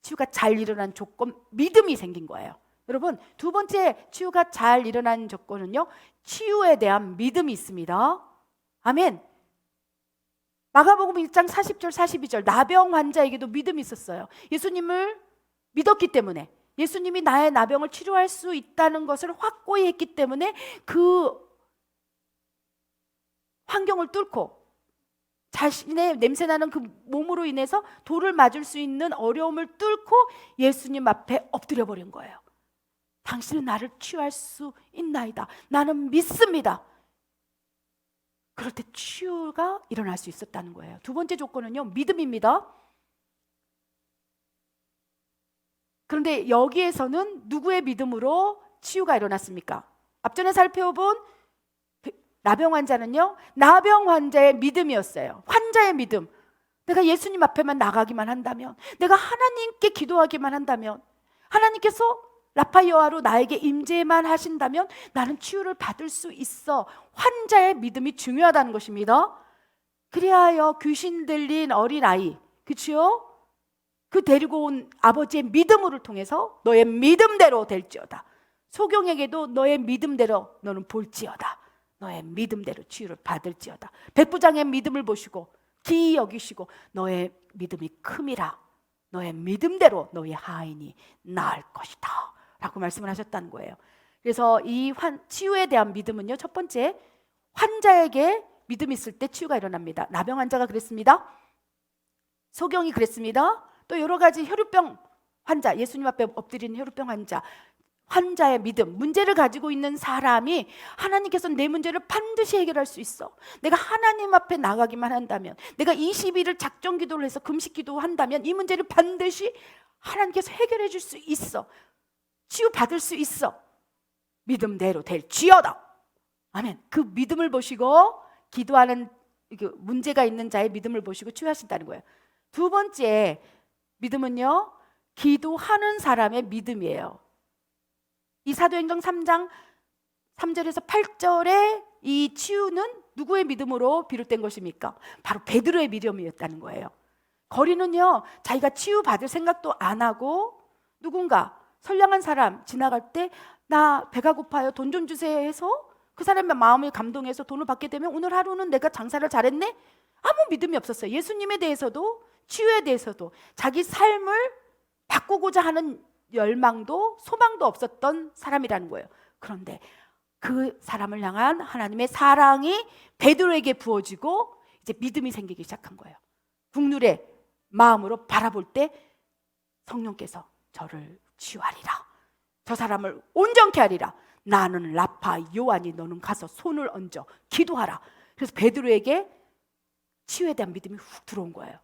치유가 잘 일어난 조건, 믿음이 생긴 거예요. 여러분, 두 번째 치유가 잘 일어난 조건은요, 치유에 대한 믿음이 있습니다. 아멘. 마가복음 1장 40절 42절, 나병 환자에게도 믿음이 있었어요. 예수님을 믿었기 때문에, 예수님이 나의 나병을 치료할 수 있다는 것을 확고히 했기 때문에 그 환경을 뚫고 자신의 냄새나는 그 몸으로 인해서 돌을 맞을 수 있는 어려움을 뚫고 예수님 앞에 엎드려 버린 거예요. 당신은 나를 치유할 수 있나이다. 나는 믿습니다. 그럴 때 치유가 일어날 수 있었다는 거예요. 두 번째 조건은요, 믿음입니다. 그런데 여기에서는 누구의 믿음으로 치유가 일어났습니까? 앞전에 살펴본 나병 환자는요, 나병 환자의 믿음이었어요. 환자의 믿음. 내가 예수님 앞에만 나가기만 한다면, 내가 하나님께 기도하기만 한다면, 하나님께서 라파이어로 나에게 임재만 하신다면 나는 치유를 받을 수 있어. 환자의 믿음이 중요하다는 것입니다. 그리하여 귀신 들린 어린아이, 그치요? 그 데리고 온 아버지의 믿음을 통해서 너의 믿음대로 될지어다. 소경에게도 너의 믿음대로 너는 볼지어다. 너의 믿음대로 치유를 받을지어다. 백부장의 믿음을 보시고 기이 여기시고 너의 믿음이 큼이라. 너의 믿음대로 너의 하인이 나을 것이다 라고 말씀을 하셨다는 거예요. 그래서 이 치유에 대한 믿음은요, 첫 번째, 환자에게 믿음이 있을 때 치유가 일어납니다. 나병 환자가 그랬습니다. 소경이 그랬습니다. 또 여러 가지 혈우병 환자, 예수님 앞에 엎드리는 혈우병 환자의 믿음, 문제를 가지고 있는 사람이 하나님께서 내 문제를 반드시 해결할 수 있어. 내가 하나님 앞에 나가기만 한다면, 내가 20일을 작정 기도를 해서 금식 기도한다면 이 문제를 반드시 하나님께서 해결해 줄 수 있어. 치유 받을 수 있어. 믿음대로 될지어다. 아멘. 그 믿음을 보시고 기도하는 문제가 있는 자의 믿음을 보시고 치유하신다는 거예요. 두 번째 믿음은요, 기도하는 사람의 믿음이에요. 이 사도행전 3장 3절에서 8절의 이 치유는 누구의 믿음으로 비롯된 것입니까? 바로 베드로의 믿음이었다는 거예요. 거리는요, 자기가 치유받을 생각도 안 하고 누군가 선량한 사람 지나갈 때 나 배가 고파요, 돈 좀 주세요 해서 그 사람의 마음을 감동해서 돈을 받게 되면 오늘 하루는 내가 장사를 잘했네? 아무 믿음이 없었어요. 예수님에 대해서도 치유에 대해서도 자기 삶을 바꾸고자 하는 열망도 소망도 없었던 사람이라는 거예요. 그런데 그 사람을 향한 하나님의 사랑이 베드로에게 부어지고 이제 믿음이 생기기 시작한 거예요. 국률의 마음으로 바라볼 때 성령께서 저를 치유하리라. 저 사람을 온전케 하리라. 나는 라파 요한이, 너는 가서 손을 얹어 기도하라. 그래서 베드로에게 치유에 대한 믿음이 훅 들어온 거예요.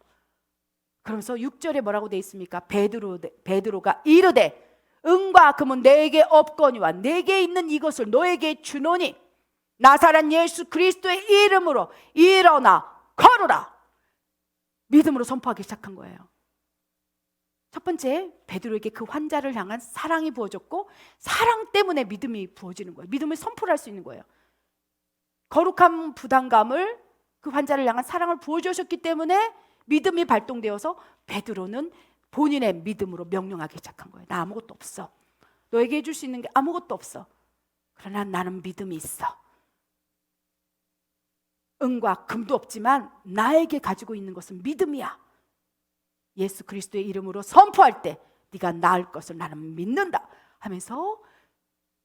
그러면서 6절에 뭐라고 돼 있습니까? 베드로가 이르되 은과 금은 내게 없거니와 내게 있는 이것을 너에게 주노니 나사렛 예수 그리스도의 이름으로 일어나 걸으라. 믿음으로 선포하기 시작한 거예요. 첫 번째, 베드로에게 그 환자를 향한 사랑이 부어졌고 사랑 때문에 믿음이 부어지는 거예요. 믿음을 선포할 수 있는 거예요. 거룩한 부담감을 그 환자를 향한 사랑을 부어주셨기 때문에 믿음이 발동되어서 베드로는 본인의 믿음으로 명령하기 시작한 거예요. 나 아무것도 없어. 너에게 해줄 수 있는 게 아무것도 없어. 그러나 나는 믿음이 있어. 은과 금도 없지만 나에게 가지고 있는 것은 믿음이야. 예수 그리스도의 이름으로 선포할 때 네가 나을 것을 나는 믿는다 하면서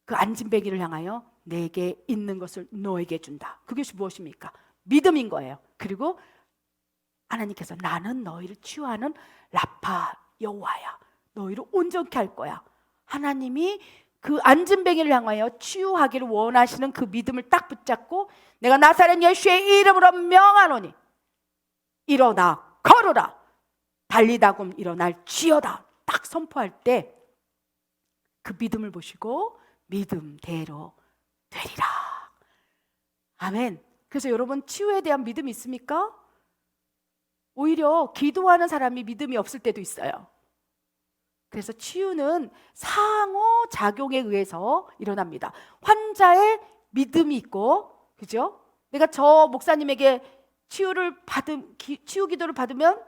그 안진뱅이를 향하여 내게 있는 것을 너에게 준다. 그것이 무엇입니까? 믿음인 거예요. 그리고 하나님께서 나는 너희를 치유하는 라파 여호와야. 너희를 온전케 할 거야. 하나님이 그 안진뱅이를 향하여 치유하기를 원하시는 그 믿음을 딱 붙잡고 내가 나사렛 예수의 이름으로 명하노니 일어나 걸으라. 달리다금 일어날지어다. 딱 선포할 때 그 믿음을 보시고 믿음대로 되리라. 아멘. 그래서 여러분 치유에 대한 믿음이 있습니까? 오히려 기도하는 사람이 믿음이 없을 때도 있어요. 그래서 치유는 상호 작용에 의해서 일어납니다. 환자의 믿음이 있고, 그죠? 내가 저 목사님에게 치유 기도를 받으면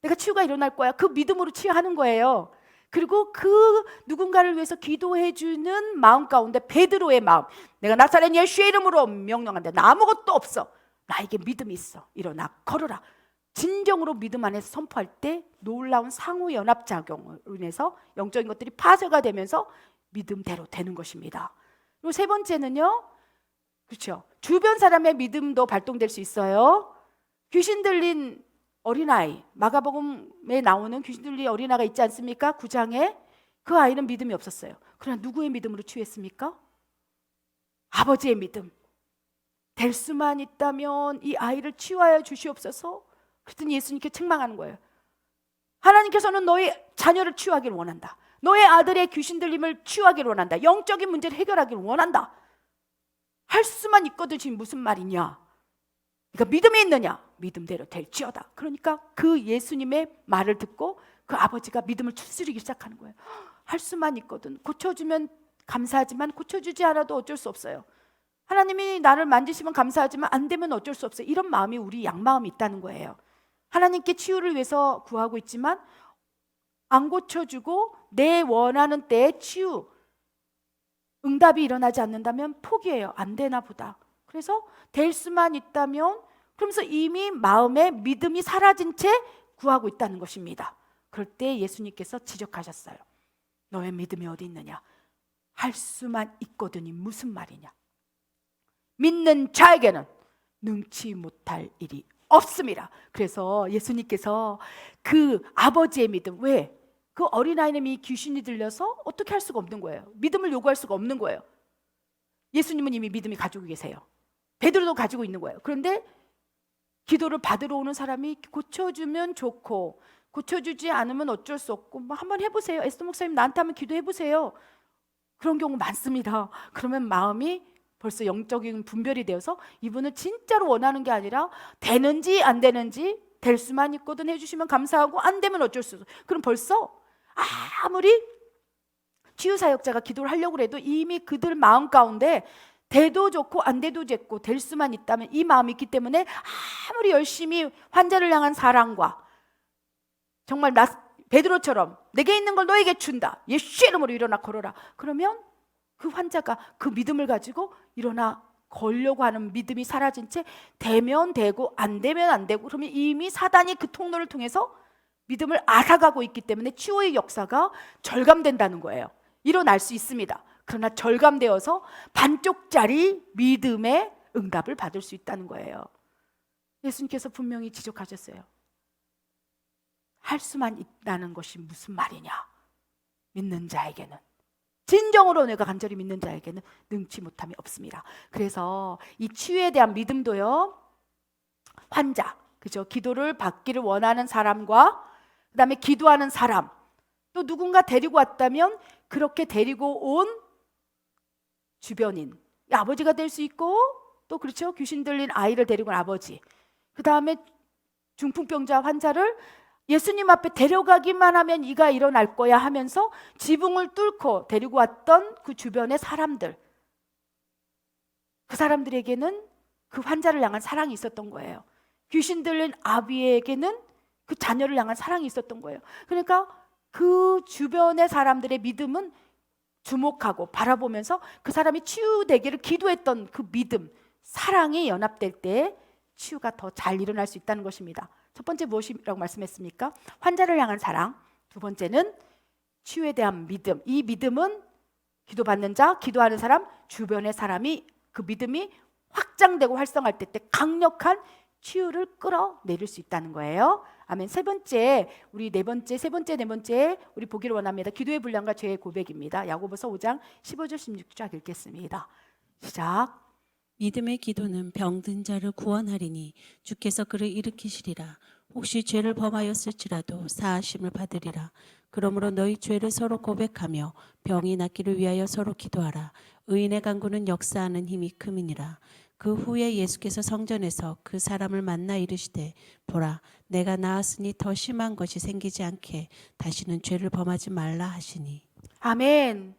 내가 치유가 일어날 거야. 그 믿음으로 치유하는 거예요. 그리고 그 누군가를 위해서 기도해 주는 마음 가운데 베드로의 마음, 내가 나사렛 예수의 이름으로 명령한다. 나 아무것도 없어. 나에게 믿음이 있어. 일어나 걸어라. 진정으로 믿음 안에서 선포할 때 놀라운 상호 연합 작용으로 인해서 영적인 것들이 파쇄가 되면서 믿음대로 되는 것입니다. 그리고 세 번째는요, 그렇죠, 주변 사람의 믿음도 발동될 수 있어요. 귀신 들린 어린아이, 마가복음에 나오는 귀신 들린 어린아이가 있지 않습니까? 9장에 그 아이는 믿음이 없었어요. 그러나 누구의 믿음으로 치유했습니까? 아버지의 믿음. 될 수만 있다면 이 아이를 치유하여 주시옵소서. 그랬더니 예수님께 책망하는 거예요. 하나님께서는 너의 자녀를 치유하기를 원한다. 너의 아들의 귀신 들림을 치유하기를 원한다. 영적인 문제를 해결하기를 원한다. 할 수만 있거든. 지금 무슨 말이냐? 그러니까 믿음이 있느냐? 믿음대로 될지어다. 그러니까 그 예수님의 말을 듣고 그 아버지가 믿음을 추스리기 시작하는 거예요. 할 수만 있거든. 고쳐주면 감사하지만 고쳐주지 않아도 어쩔 수 없어요. 하나님이 나를 만지시면 감사하지만 안 되면 어쩔 수 없어요. 이런 마음이 우리 양마음이 있다는 거예요. 하나님께 치유를 위해서 구하고 있지만 안 고쳐주고 내 원하는 때에 치유, 응답이 일어나지 않는다면 포기해요. 안 되나 보다. 그래서 될 수만 있다면, 그러면서 이미 마음에 믿음이 사라진 채 구하고 있다는 것입니다. 그럴 때 예수님께서 지적하셨어요. 너의 믿음이 어디 있느냐? 할 수만 있거든이 무슨 말이냐? 믿는 자에게는 능치 못할 일이 없습니다. 그래서 예수님께서 그 아버지의 믿음, 왜? 그 어린아이는 이미 귀신이 들려서 어떻게 할 수가 없는 거예요. 믿음을 요구할 수가 없는 거예요. 예수님은 이미 믿음이 가지고 계세요. 베드로도 가지고 있는 거예요. 그런데 기도를 받으러 오는 사람이 고쳐주면 좋고 고쳐주지 않으면 어쩔 수 없고, 뭐 한번 해보세요. 에스더 목사님 나한테 한번 기도해보세요. 그런 경우 많습니다. 그러면 마음이 벌써 영적인 분별이 되어서 이분은 진짜로 원하는 게 아니라 되는지 안 되는지, 될 수만 있거든 해주시면 감사하고 안 되면 어쩔 수 없어. 그럼 벌써 아무리 치유사역자가 기도를 하려고 해도 이미 그들 마음 가운데 돼도 좋고 안 돼도 좋고 될 수만 있다면 이 마음이 있기 때문에 아무리 열심히 환자를 향한 사랑과 정말 베드로처럼 내게 있는 걸 너에게 준다, 예수의 이름으로 일어나 걸어라, 그러면 그 환자가 그 믿음을 가지고 일어나 걸려고 하는 믿음이 사라진 채 되면 되고 안 되면 안 되고, 그러면 이미 사단이 그 통로를 통해서 믿음을 앗아가고 있기 때문에 치유의 역사가 절감된다는 거예요. 일어날 수 있습니다. 그러나 절감되어서 반쪽짜리 믿음의 응답을 받을 수 있다는 거예요. 예수님께서 분명히 지적하셨어요. 할 수만 있다는 것이 무슨 말이냐? 믿는 자에게는, 진정으로 내가 간절히 믿는 자에게는 능치 못함이 없습니다. 그래서 이 치유에 대한 믿음도요, 환자, 그죠? 기도를 받기를 원하는 사람과 그 다음에 기도하는 사람, 또 누군가 데리고 왔다면 그렇게 데리고 온 주변인, 아버지가 될 수 있고, 또 그렇죠, 귀신 들린 아이를 데리고 온 아버지, 그 다음에 중풍병자 환자를 예수님 앞에 데려가기만 하면 이가 일어날 거야 하면서 지붕을 뚫고 데리고 왔던 그 주변의 사람들, 그 사람들에게는 그 환자를 향한 사랑이 있었던 거예요. 귀신 들린 아비에게는 그 자녀를 향한 사랑이 있었던 거예요. 그러니까 그 주변의 사람들의 믿음은 주목하고 바라보면서 그 사람이 치유되기를 기도했던 그 믿음, 사랑이 연합될 때 치유가 더 잘 일어날 수 있다는 것입니다. 첫 번째 무엇이라고 말씀했습니까? 환자를 향한 사랑. 두 번째는 치유에 대한 믿음. 이 믿음은 기도받는 자, 기도하는 사람, 주변의 사람이 그 믿음이 확장되고 활성화할 때 강력한 치유를 끌어내릴 수 있다는 거예요. 아멘. 세 번째, 우리 네 번째 우리 보기를 원합니다. 기도의 분량과 죄의 고백입니다. 야고보서 5장 15절 16절 읽겠습니다. 시작. 믿음의 기도는 병든 자를 구원하리니 주께서 그를 일으키시리라. 혹시 죄를 범하였을지라도 사하심을 받으리라. 그러므로 너희 죄를 서로 고백하며 병이 낫기를 위하여 서로 기도하라. 의인의 간구는 역사하는 힘이 큼이니라. 그 후에 예수께서 성전에서 그 사람을 만나 이르시되 보라 내가 나았으니 더 심한 것이 생기지 않게 다시는 죄를 범하지 말라 하시니. 아멘.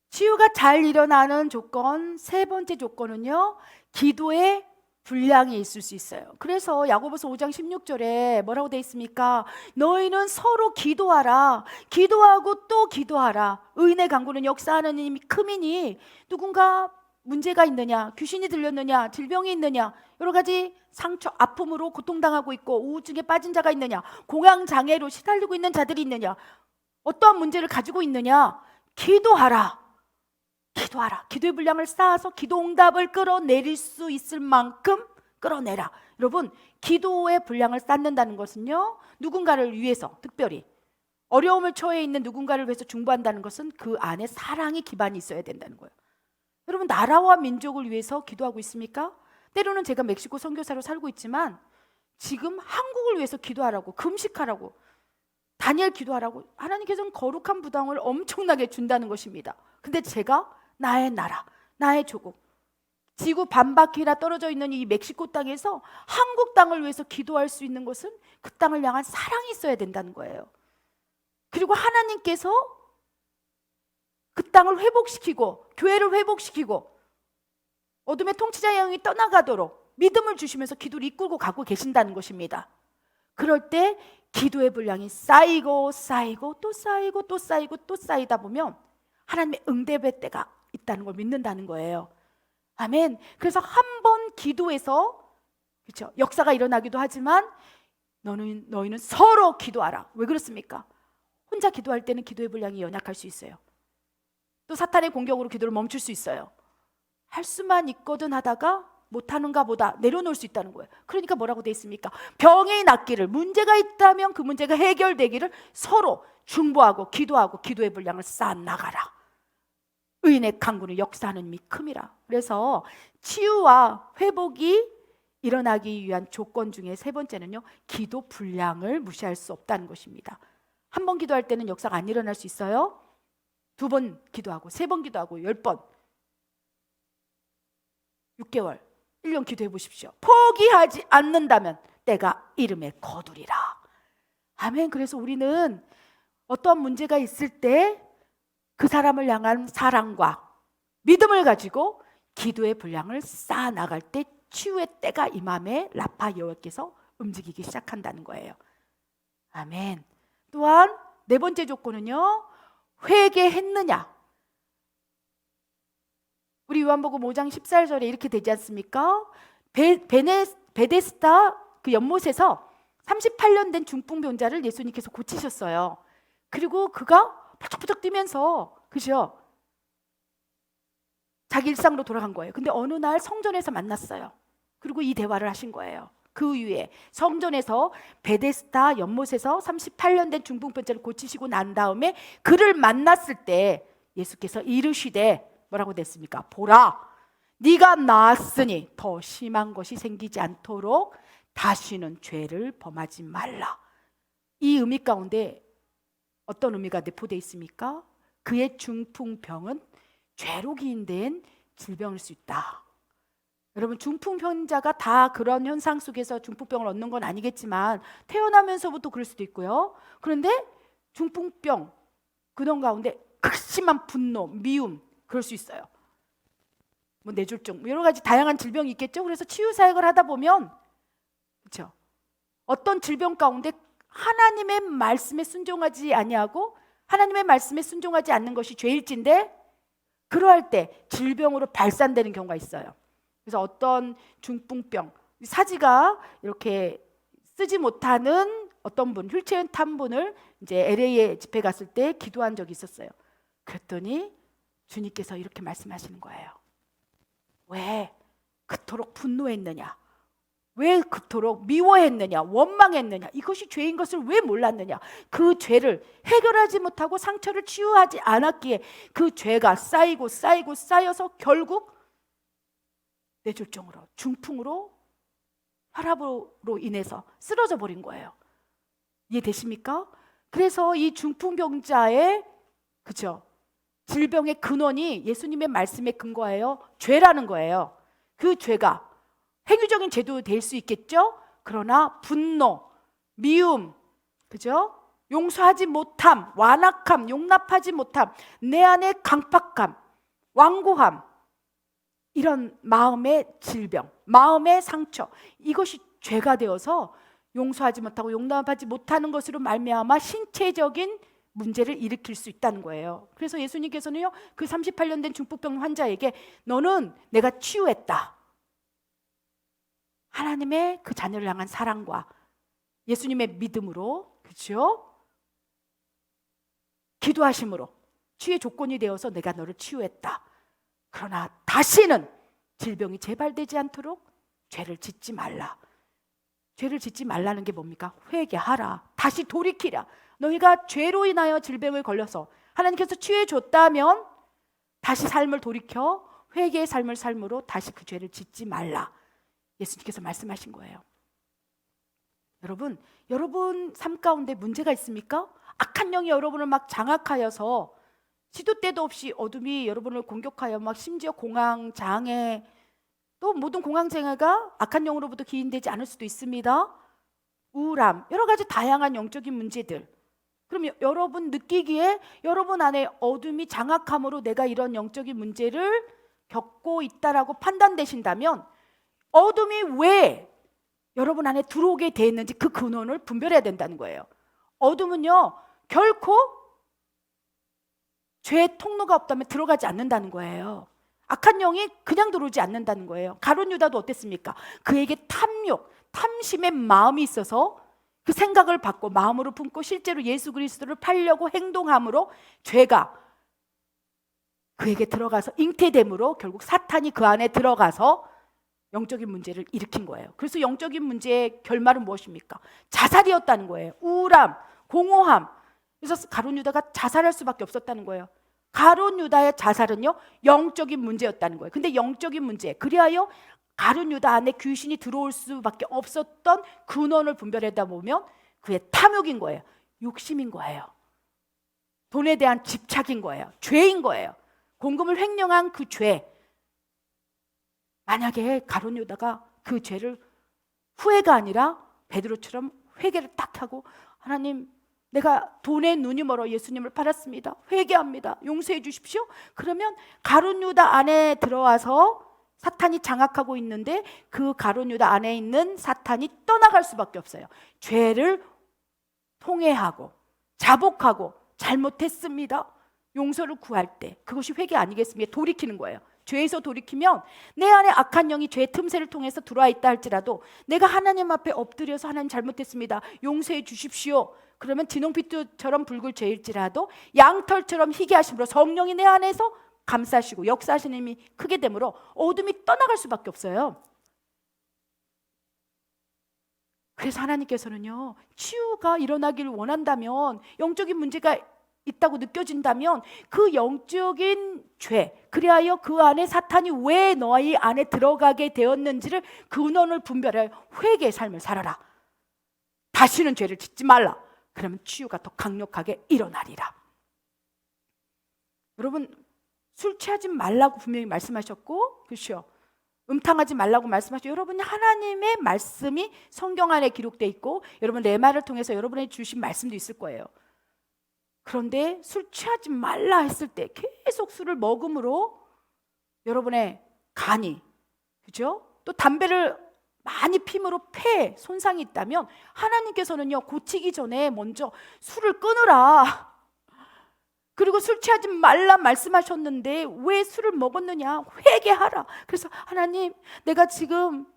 치유가 잘 일어나는 조건, 세 번째 조건은요, 기도의 분량이 있을 수 있어요. 그래서 야고보서 5장 16절에 뭐라고 돼 있습니까? 너희는 서로 기도하라. 기도하고 또 기도하라. 의인의 간구는 역사하는 힘이 크미니. 누군가 문제가 있느냐, 귀신이 들렸느냐, 질병이 있느냐, 여러 가지 상처, 아픔으로 고통당하고 있고 우울증에 빠진 자가 있느냐, 공황장애로 시달리고 있는 자들이 있느냐, 어떠한 문제를 가지고 있느냐, 기도하라. 기도하라. 기도의 분량을 쌓아서 기도 응답을 끌어내릴 수 있을 만큼 끌어내라. 여러분, 기도의 분량을 쌓는다는 것은요, 누군가를 위해서, 특별히 어려움을 처해 있는 누군가를 위해서 중보한다는 것은 그 안에 사랑의 기반이 있어야 된다는 거예요. 여러분, 나라와 민족을 위해서 기도하고 있습니까? 때로는 제가 멕시코 선교사로 살고 있지만 지금 한국을 위해서 기도하라고, 금식하라고, 다니엘 기도하라고 하나님께서는 거룩한 부담을 엄청나게 준다는 것입니다. 근데 제가 나의 나라, 나의 조국, 지구 반바퀴나 떨어져 있는 이 멕시코 땅에서 한국 땅을 위해서 기도할 수 있는 것은 그 땅을 향한 사랑이 있어야 된다는 거예요. 그리고 하나님께서 그 땅을 회복시키고 교회를 회복시키고 어둠의 통치자의 영이 떠나가도록 믿음을 주시면서 기도를 이끌고 가고 계신다는 것입니다. 그럴 때 기도의 분량이 쌓이고 쌓이고 또 쌓이고 또 쌓이고 또 쌓이다 보면 하나님의 응답의 때가 있다는 걸 믿는다는 거예요. 아멘. 그래서 한 번 기도해서 그렇죠, 역사가 일어나기도 하지만 너희는 서로 기도하라. 왜 그렇습니까? 혼자 기도할 때는 기도의 분량이 연약할 수 있어요. 또 사탄의 공격으로 기도를 멈출 수 있어요. 할 수만 있거든 하다가 못하는가 보다 내려놓을 수 있다는 거예요. 그러니까 뭐라고 돼 있습니까? 병이 낫기를, 문제가 있다면 그 문제가 해결되기를 서로 중보하고 기도하고 기도의 분량을 쌓아나가라. 의인의 간구는 역사하는 힘이 큼이라. 그래서 치유와 회복이 일어나기 위한 조건 중에 세 번째는요, 기도 분량을 무시할 수 없다는 것입니다. 한 번 기도할 때는 역사가 안 일어날 수 있어요. 두 번 기도하고 세 번 기도하고 10번, 6개월, 1년 기도해 보십시오. 포기하지 않는다면 때가 이름에 거두리라. 아멘. 그래서 우리는 어떠한 문제가 있을 때 그 사람을 향한 사랑과 믿음을 가지고 기도의 분량을 쌓아 나갈 때 치유의 때가 이 맘에 라파 여호와께서 움직이기 시작한다는 거예요. 아멘. 또한 네 번째 조건은요, 회개했느냐. 우리 요한복음 5장 14절에 이렇게 되지 않습니까? 베데스다 그 연못에서 38년 된 중풍병자를 예수님께서 고치셨어요. 그리고 그가 펄쩍펄쩍 뛰면서, 그죠? 자기 일상으로 돌아간 거예요. 근데 어느 날 성전에서 만났어요. 그리고 이 대화를 하신 거예요. 그 이후에 성전에서 베데스다 연못에서 38년 된 중풍병자를 고치시고 난 다음에 그를 만났을 때 예수께서 이르시되 뭐라고 됐습니까? 보라, 네가 나았으니 더 심한 것이 생기지 않도록 다시는 죄를 범하지 말라. 이 의미 가운데 어떤 의미가 내포되어 있습니까? 그의 중풍병은 죄로 기인된 질병일 수 있다. 여러분, 중풍병자가 다 그런 현상 속에서 중풍병을 얻는 건 아니겠지만 태어나면서부터 그럴 수도 있고요. 그런데 중풍병 근원 가운데 극심한 분노, 미움, 그럴 수 있어요. 뭐 뇌졸중, 여러 가지 다양한 질병이 있겠죠. 그래서 치유 사역을 하다 보면, 그렇죠, 어떤 질병 가운데 하나님의 말씀에 순종하지 아니하고 하나님의 말씀에 순종하지 않는 것이 죄일진데, 그러할 때 질병으로 발산되는 경우가 있어요. 그래서 어떤 중풍병, 사지가 이렇게 쓰지 못하는 어떤 분, 휠체어 탄 분을 이제 LA에 집회 갔을 때 기도한 적이 있었어요. 그랬더니 주님께서 이렇게 말씀하시는 거예요. 왜 그토록 분노했느냐? 왜 그토록 미워했느냐? 원망했느냐? 이것이 죄인 것을 왜 몰랐느냐? 그 죄를 해결하지 못하고 상처를 치유하지 않았기에 그 죄가 쌓이고 쌓이고 쌓여서 결국 뇌졸중으로, 중풍으로, 혈압으로 인해서 쓰러져 버린 거예요. 이해되십니까? 그래서 이 중풍병자의, 그렇죠, 질병의 근원이 예수님의 말씀에 근거하여 죄라는 거예요. 그 죄가 행위적인 죄도 될 수 있겠죠. 그러나 분노, 미움, 그죠? 용서하지 못함, 완악함, 용납하지 못함, 내 안에 강팍함, 완고함, 이런 마음의 질병, 마음의 상처, 이것이 죄가 되어서 용서하지 못하고 용납하지 못하는 것으로 말미암아 신체적인 문제를 일으킬 수 있다는 거예요. 그래서 예수님께서는요, 그 38년 된 중풍병 환자에게 너는 내가 치유했다. 하나님의 그 자녀를 향한 사랑과 예수님의 믿음으로, 그렇죠? 기도하심으로 치유의 조건이 되어서 내가 너를 치유했다. 그러나 다시는 질병이 재발되지 않도록 죄를 짓지 말라. 죄를 짓지 말라는 게 뭡니까? 회개하라. 다시 돌이키라. 너희가 죄로 인하여 질병을 걸려서 하나님께서 치유해 줬다면 다시 삶을 돌이켜 회개의 삶을 삶으로 다시 그 죄를 짓지 말라. 예수님께서 말씀하신 거예요. 여러분 삶 가운데 문제가 있습니까? 악한 영이 여러분을 막 장악하여서 시도 때도 없이 어둠이 여러분을 공격하여 막 심지어 공황, 장애, 또 모든 공황 장애가 악한 영으로부터 기인되지 않을 수도 있습니다. 우울함, 여러 가지 다양한 영적인 문제들. 그럼 여러분 느끼기에 여러분 안에 어둠이 장악함으로 내가 이런 영적인 문제를 겪고 있다라고 판단되신다면 어둠이 왜 여러분 안에 들어오게 돼 있는지 그 근원을 분별해야 된다는 거예요. 어둠은요, 결코 죄의 통로가 없다면 들어가지 않는다는 거예요. 악한 영이 그냥 들어오지 않는다는 거예요. 가룟 유다도 어땠습니까? 그에게 탐욕, 탐심의 마음이 있어서 그 생각을 받고 마음으로 품고 실제로 예수 그리스도를 팔려고 행동함으로 죄가 그에게 들어가서 잉태됨으로 결국 사탄이 그 안에 들어가서 영적인 문제를 일으킨 거예요. 그래서 영적인 문제의 결말은 무엇입니까? 자살이었다는 거예요. 우울함, 공허함. 그래서 가룟 유다가 자살할 수밖에 없었다는 거예요. 가룟 유다의 자살은요, 영적인 문제였다는 거예요. 근데 영적인 문제, 그리하여 가룟 유다 안에 귀신이 들어올 수밖에 없었던 근원을 분별하다 보면 그의 탐욕인 거예요. 욕심인 거예요. 돈에 대한 집착인 거예요. 죄인 거예요. 공금을 횡령한 그 죄. 만약에 가룟 유다가 그 죄를 후회가 아니라 베드로처럼 회개를 딱 하고 하나님, 내가 돈에 눈이 멀어 예수님을 팔았습니다. 회개합니다. 용서해 주십시오. 그러면 가룟 유다 안에 들어와서 사탄이 장악하고 있는데 그 가룟 유다 안에 있는 사탄이 떠나갈 수밖에 없어요. 죄를 통회하고 자복하고 잘못했습니다. 용서를 구할 때 그것이 회개 아니겠습니까? 돌이키는 거예요. 죄에서 돌이키면 내 안에 악한 영이 죄의 틈새를 통해서 들어와 있다 할지라도 내가 하나님 앞에 엎드려서 하나님 잘못했습니다. 용서해 주십시오. 그러면 진홍빛처럼 붉을 죄일지라도 양털처럼 희게 하심으로 성령이 내 안에서 감싸시고 역사하시는 힘이 크게 되므로 어둠이 떠나갈 수밖에 없어요. 그래서 하나님께서는요, 치유가 일어나기를 원한다면, 영적인 문제가 있다고 느껴진다면 그 영적인 죄, 그리하여 그 안에 사탄이 왜 너희 안에 들어가게 되었는지를 근원을 분별하여 회개의 삶을 살아라. 다시는 죄를 짓지 말라. 그러면 치유가 더 강력하게 일어나리라. 여러분, 술 취하지 말라고 분명히 말씀하셨고, 그렇죠? 음탕하지 말라고 말씀하셨고, 여러분이 하나님의 말씀이 성경 안에 기록되어 있고 여러분 레마를 통해서 여러분에게 주신 말씀도 있을 거예요. 그런데 술 취하지 말라 했을 때 계속 술을 먹음으로 여러분의 간이, 그죠? 또 담배를 많이 피므로 폐에 손상이 있다면 하나님께서는요, 고치기 전에 먼저 술을 끊으라. 그리고 술 취하지 말라 말씀하셨는데 왜 술을 먹었느냐? 회개하라. 그래서 하나님, 내가 지금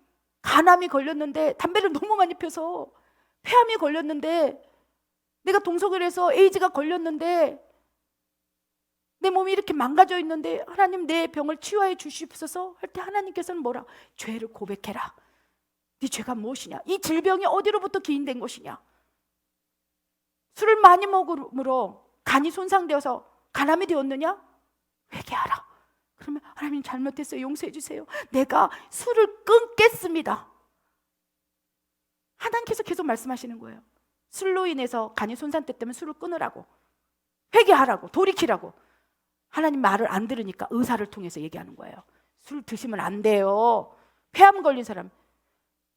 간암이 걸렸는데 담배를 너무 많이 펴서 폐암이 걸렸는데, 내가 동석을 해서 에이즈가 걸렸는데 내 몸이 이렇게 망가져 있는데 하나님, 내 병을 치유해 주시옵소서 할 때 하나님께서는 뭐라? 죄를 고백해라. 네 죄가 무엇이냐? 이 질병이 어디로부터 기인된 것이냐? 술을 많이 먹음으로 간이 손상되어서 간암이 되었느냐? 회개하라. 그러면 하나님, 잘못했어요. 용서해 주세요. 내가 술을 끊겠습니다. 하나님께서 계속 말씀하시는 거예요. 술로 인해서 간이 손상됐다면 술을 끊으라고, 회개하라고, 돌이키라고. 하나님 말을 안 들으니까 의사를 통해서 얘기하는 거예요. 술 드시면 안 돼요. 폐암 걸린 사람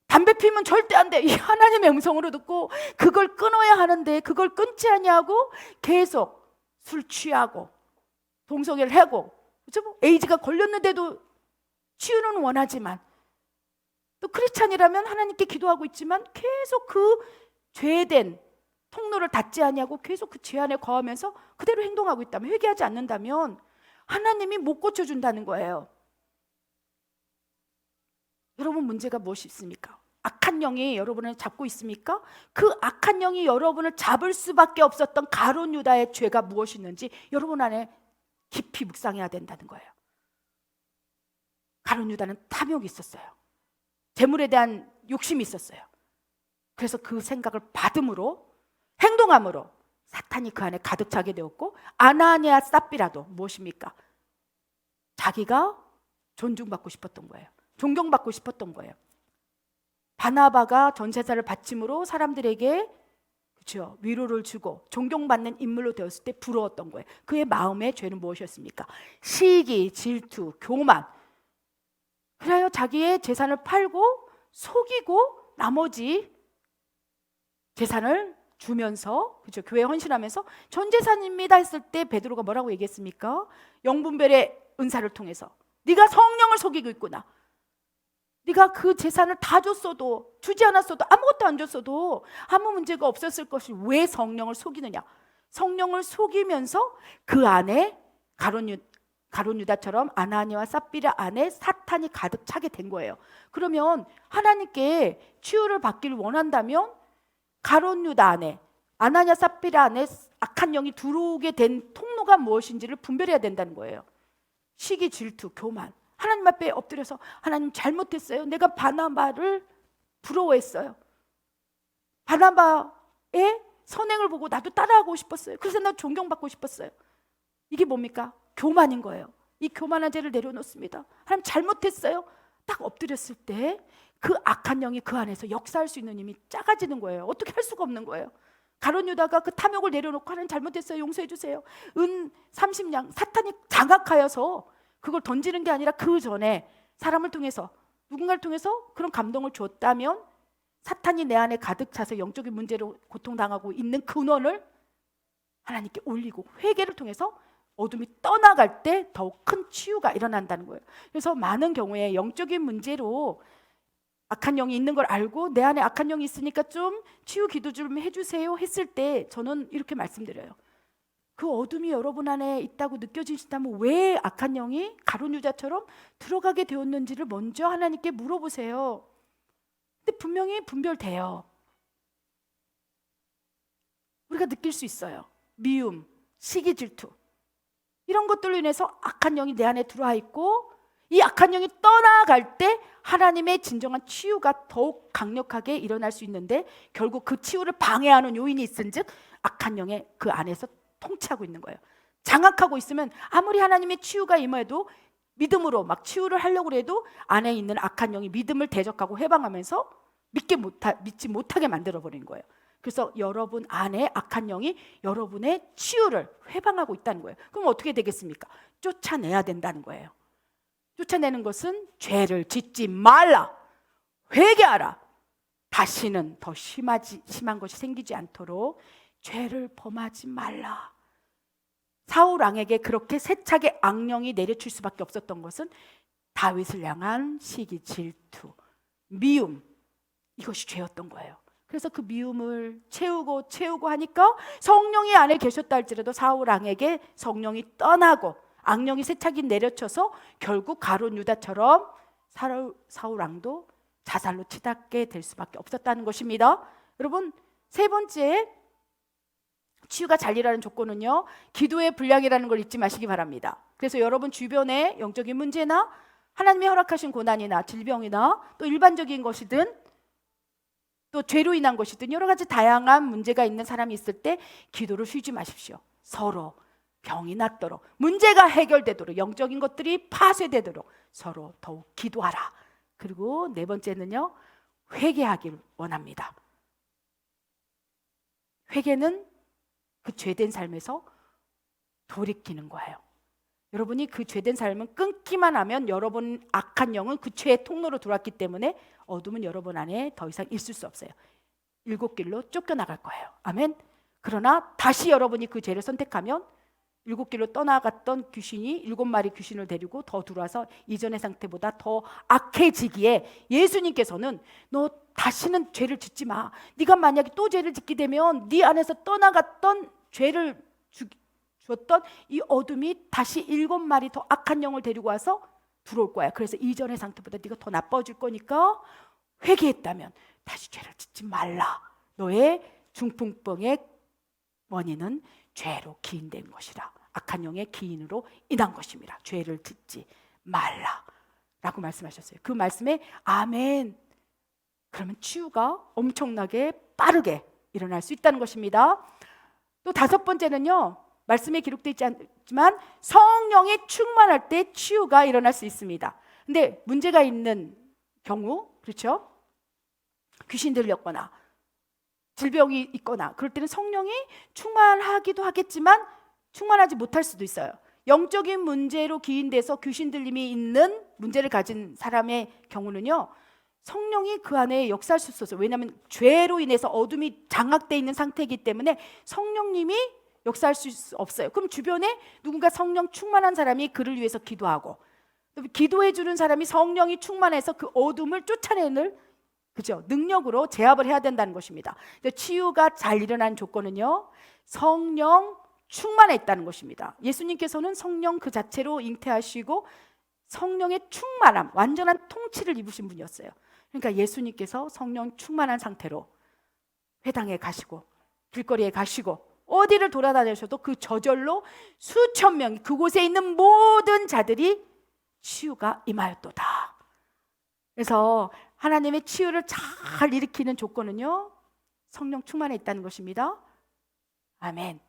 담배 피우면 절대 안 돼. 이 하나님의 음성으로 듣고 그걸 끊어야 하는데 그걸 끊지 아니하고 계속 술 취하고 동성애를 하고, 그렇죠? 에이즈가 걸렸는데도 치유는 원하지만, 또 크리스찬이라면 하나님께 기도하고 있지만 계속 그 죄된 통로를 닫지 아니하고 계속 그 죄 안에 거하면서 그대로 행동하고 있다면, 회개하지 않는다면 하나님이 못 고쳐준다는 거예요. 여러분, 문제가 무엇이 있습니까? 악한 영이 여러분을 잡고 있습니까? 그 악한 영이 여러분을 잡을 수밖에 없었던 가룟 유다의 죄가 무엇이 있는지 여러분 안에 깊이 묵상해야 된다는 거예요. 가룟 유다는 탐욕이 있었어요. 재물에 대한 욕심이 있었어요. 그래서 그 생각을 받음으로, 행동함으로 사탄이 그 안에 가득 차게 되었고, 아나니아 삽비라도 무엇입니까? 자기가 존중받고 싶었던 거예요. 존경받고 싶었던 거예요. 바나바가 전제사를 바침으로 사람들에게, 그렇죠, 위로를 주고 존경받는 인물로 되었을 때 부러웠던 거예요. 그의 마음의 죄는 무엇이었습니까? 시기, 질투, 교만. 그래야 자기의 재산을 팔고 속이고 나머지 재산을 주면서, 그렇죠, 교회에 헌신하면서 전 재산입니다 했을 때 베드로가 뭐라고 얘기했습니까? 영분별의 은사를 통해서 네가 성령을 속이고 있구나. 네가 그 재산을 다 줬어도, 주지 않았어도, 아무것도 안 줬어도 아무 문제가 없었을 것이 왜 성령을 속이느냐? 성령을 속이면서 그 안에 가룟 유다처럼 아나니와 삽비라 안에 사탄이 가득 차게 된 거예요. 그러면 하나님께 치유를 받기를 원한다면 가룟 유다 안에, 아나니아 삽비라 안에 악한 영이 들어오게 된 통로가 무엇인지를 분별해야 된다는 거예요. 시기, 질투, 교만. 하나님 앞에 엎드려서 하나님 잘못했어요. 내가 바나바를 부러워했어요. 바나바의 선행을 보고 나도 따라하고 싶었어요. 그래서 나 존경받고 싶었어요. 이게 뭡니까? 교만인 거예요. 이 교만한 죄를 내려놓습니다. 하나님 잘못했어요. 딱 엎드렸을 때 그 악한 영이 그 안에서 역사할 수 있는 힘이 작아지는 거예요. 어떻게 할 수가 없는 거예요. 가룟 유다가 그 탐욕을 내려놓고 하나님 잘못했어요. 용서해 주세요. 은 30냥 사탄이 장악하여서 그걸 던지는 게 아니라 그 전에 사람을 통해서, 누군가를 통해서 그런 감동을 줬다면 사탄이 내 안에 가득 차서 영적인 문제로 고통당하고 있는 근원을 하나님께 올리고 회개를 통해서 어둠이 떠나갈 때 더욱 큰 치유가 일어난다는 거예요. 그래서 많은 경우에 영적인 문제로 악한 영이 있는 걸 알고 내 안에 악한 영이 있으니까 좀 치유 기도 좀 해주세요 했을 때 저는 이렇게 말씀드려요. 그 어둠이 여러분 안에 있다고 느껴지신다면 왜 악한 영이 가룟 유다처럼 들어가게 되었는지를 먼저 하나님께 물어보세요. 근데 분명히 분별돼요. 우리가 느낄 수 있어요. 미움, 시기, 질투, 이런 것들로 인해서 악한 영이 내 안에 들어와 있고, 이 악한 영이 떠나갈 때 하나님의 진정한 치유가 더욱 강력하게 일어날 수 있는데, 결국 그 치유를 방해하는 요인이 있은즉 악한 영의 그 안에서 통치하고 있는 거예요. 장악하고 있으면 아무리 하나님의 치유가 임해도 믿음으로 막 치유를 하려고 해도 안에 있는 악한 영이 믿음을 대적하고 해방하면서 믿지 못하게 만들어버리는 거예요. 그래서 여러분 안에 악한 영이 여러분의 치유를 회방하고 있다는 거예요. 그럼 어떻게 되겠습니까? 쫓아내야 된다는 거예요. 쫓아내는 것은 죄를 짓지 말라, 회개하라, 다시는 더 심한 것이 생기지 않도록 죄를 범하지 말라. 사울 왕에게 그렇게 세차게 악령이 내려칠 수밖에 없었던 것은 다윗을 향한 시기, 질투, 미움, 이것이 죄였던 거예요. 그래서 그 미움을 채우고 하니까 성령이 안에 계셨다 할지라도 사울 왕에게 성령이 떠나고 악령이 세차게 내려쳐서 결국 가룟 유다처럼 사울 왕도 자살로 치닫게 될 수밖에 없었다는 것입니다. 여러분, 세 번째 치유가 잘 일하는 조건은요, 기도의 분량이라는 걸 잊지 마시기 바랍니다. 그래서 여러분 주변에 영적인 문제나 하나님이 허락하신 고난이나 질병이나 또 일반적인 것이든 또 죄로 인한 것이든 여러 가지 다양한 문제가 있는 사람이 있을 때 기도를 쉬지 마십시오. 서로 병이 낫도록, 문제가 해결되도록, 영적인 것들이 파쇄되도록 서로 더욱 기도하라. 그리고 네 번째는요, 회개하기를 원합니다. 회개는 그 죄된 삶에서 돌이키는 거예요. 여러분이 그 죄된 삶은 끊기만 하면 여러분 악한 영은 그 죄의 통로로 들어왔기 때문에 어둠은 여러분 안에 더 이상 있을 수 없어요. 7길로 쫓겨나갈 거예요. 아멘. 그러나 다시 여러분이 그 죄를 선택하면 7길로 떠나갔던 귀신이 7마리 귀신을 데리고 더 들어와서 이전의 상태보다 더 악해지기에 예수님께서는 너 다시는 죄를 짓지 마. 네가 만약에 또 죄를 짓게 되면 네 안에서 떠나갔던 죄를 줬던 이 어둠이 다시 7마리 더 악한 영을 데리고 와서 들어올 거야. 그래서 이전의 상태보다 네가 더 나빠질 거니까 회개했다면 다시 죄를 짓지 말라. 너의 중풍병의 원인은 죄로 기인된 것이라. 악한 영의 기인으로 인한 것입니다. 죄를 짓지 말라 라고 말씀하셨어요. 그 말씀에 아멘. 그러면 치유가 엄청나게 빠르게 일어날 수 있다는 것입니다. 또 5번째는요, 말씀에 기록되어 있지 않지만 성령이 충만할 때 치유가 일어날 수 있습니다. 근데 문제가 있는 경우, 그렇죠? 귀신 들렸거나 질병이 있거나 그럴 때는 성령이 충만하기도 하겠지만 충만하지 못할 수도 있어요. 영적인 문제로 기인돼서 귀신 들림이 있는 문제를 가진 사람의 경우는요, 성령이 그 안에 역사할 수 있어요. 왜냐하면 죄로 인해서 어둠이 장악되어 있는 상태이기 때문에 성령님이 역사할 수 없어요. 그럼 주변에 누군가 성령 충만한 사람이 그를 위해서 기도하고, 기도해 주는 사람이 성령이 충만해서 그 어둠을 쫓아내는, 그죠? 능력으로 제압을 해야 된다는 것입니다. 치유가 잘 일어나는 조건은요, 성령 충만해 있다는 것입니다. 예수님께서는 성령 그 자체로 잉태하시고 성령의 충만함, 완전한 통치를 입으신 분이었어요. 그러니까 예수님께서 성령 충만한 상태로 회당에 가시고 길거리에 가시고 어디를 돌아다니셔도 그 저절로 수천 명이, 그곳에 있는 모든 자들이 치유가 임하였도다. 그래서 하나님의 치유를 잘 일으키는 조건은요, 성령 충만해 있다는 것입니다. 아멘.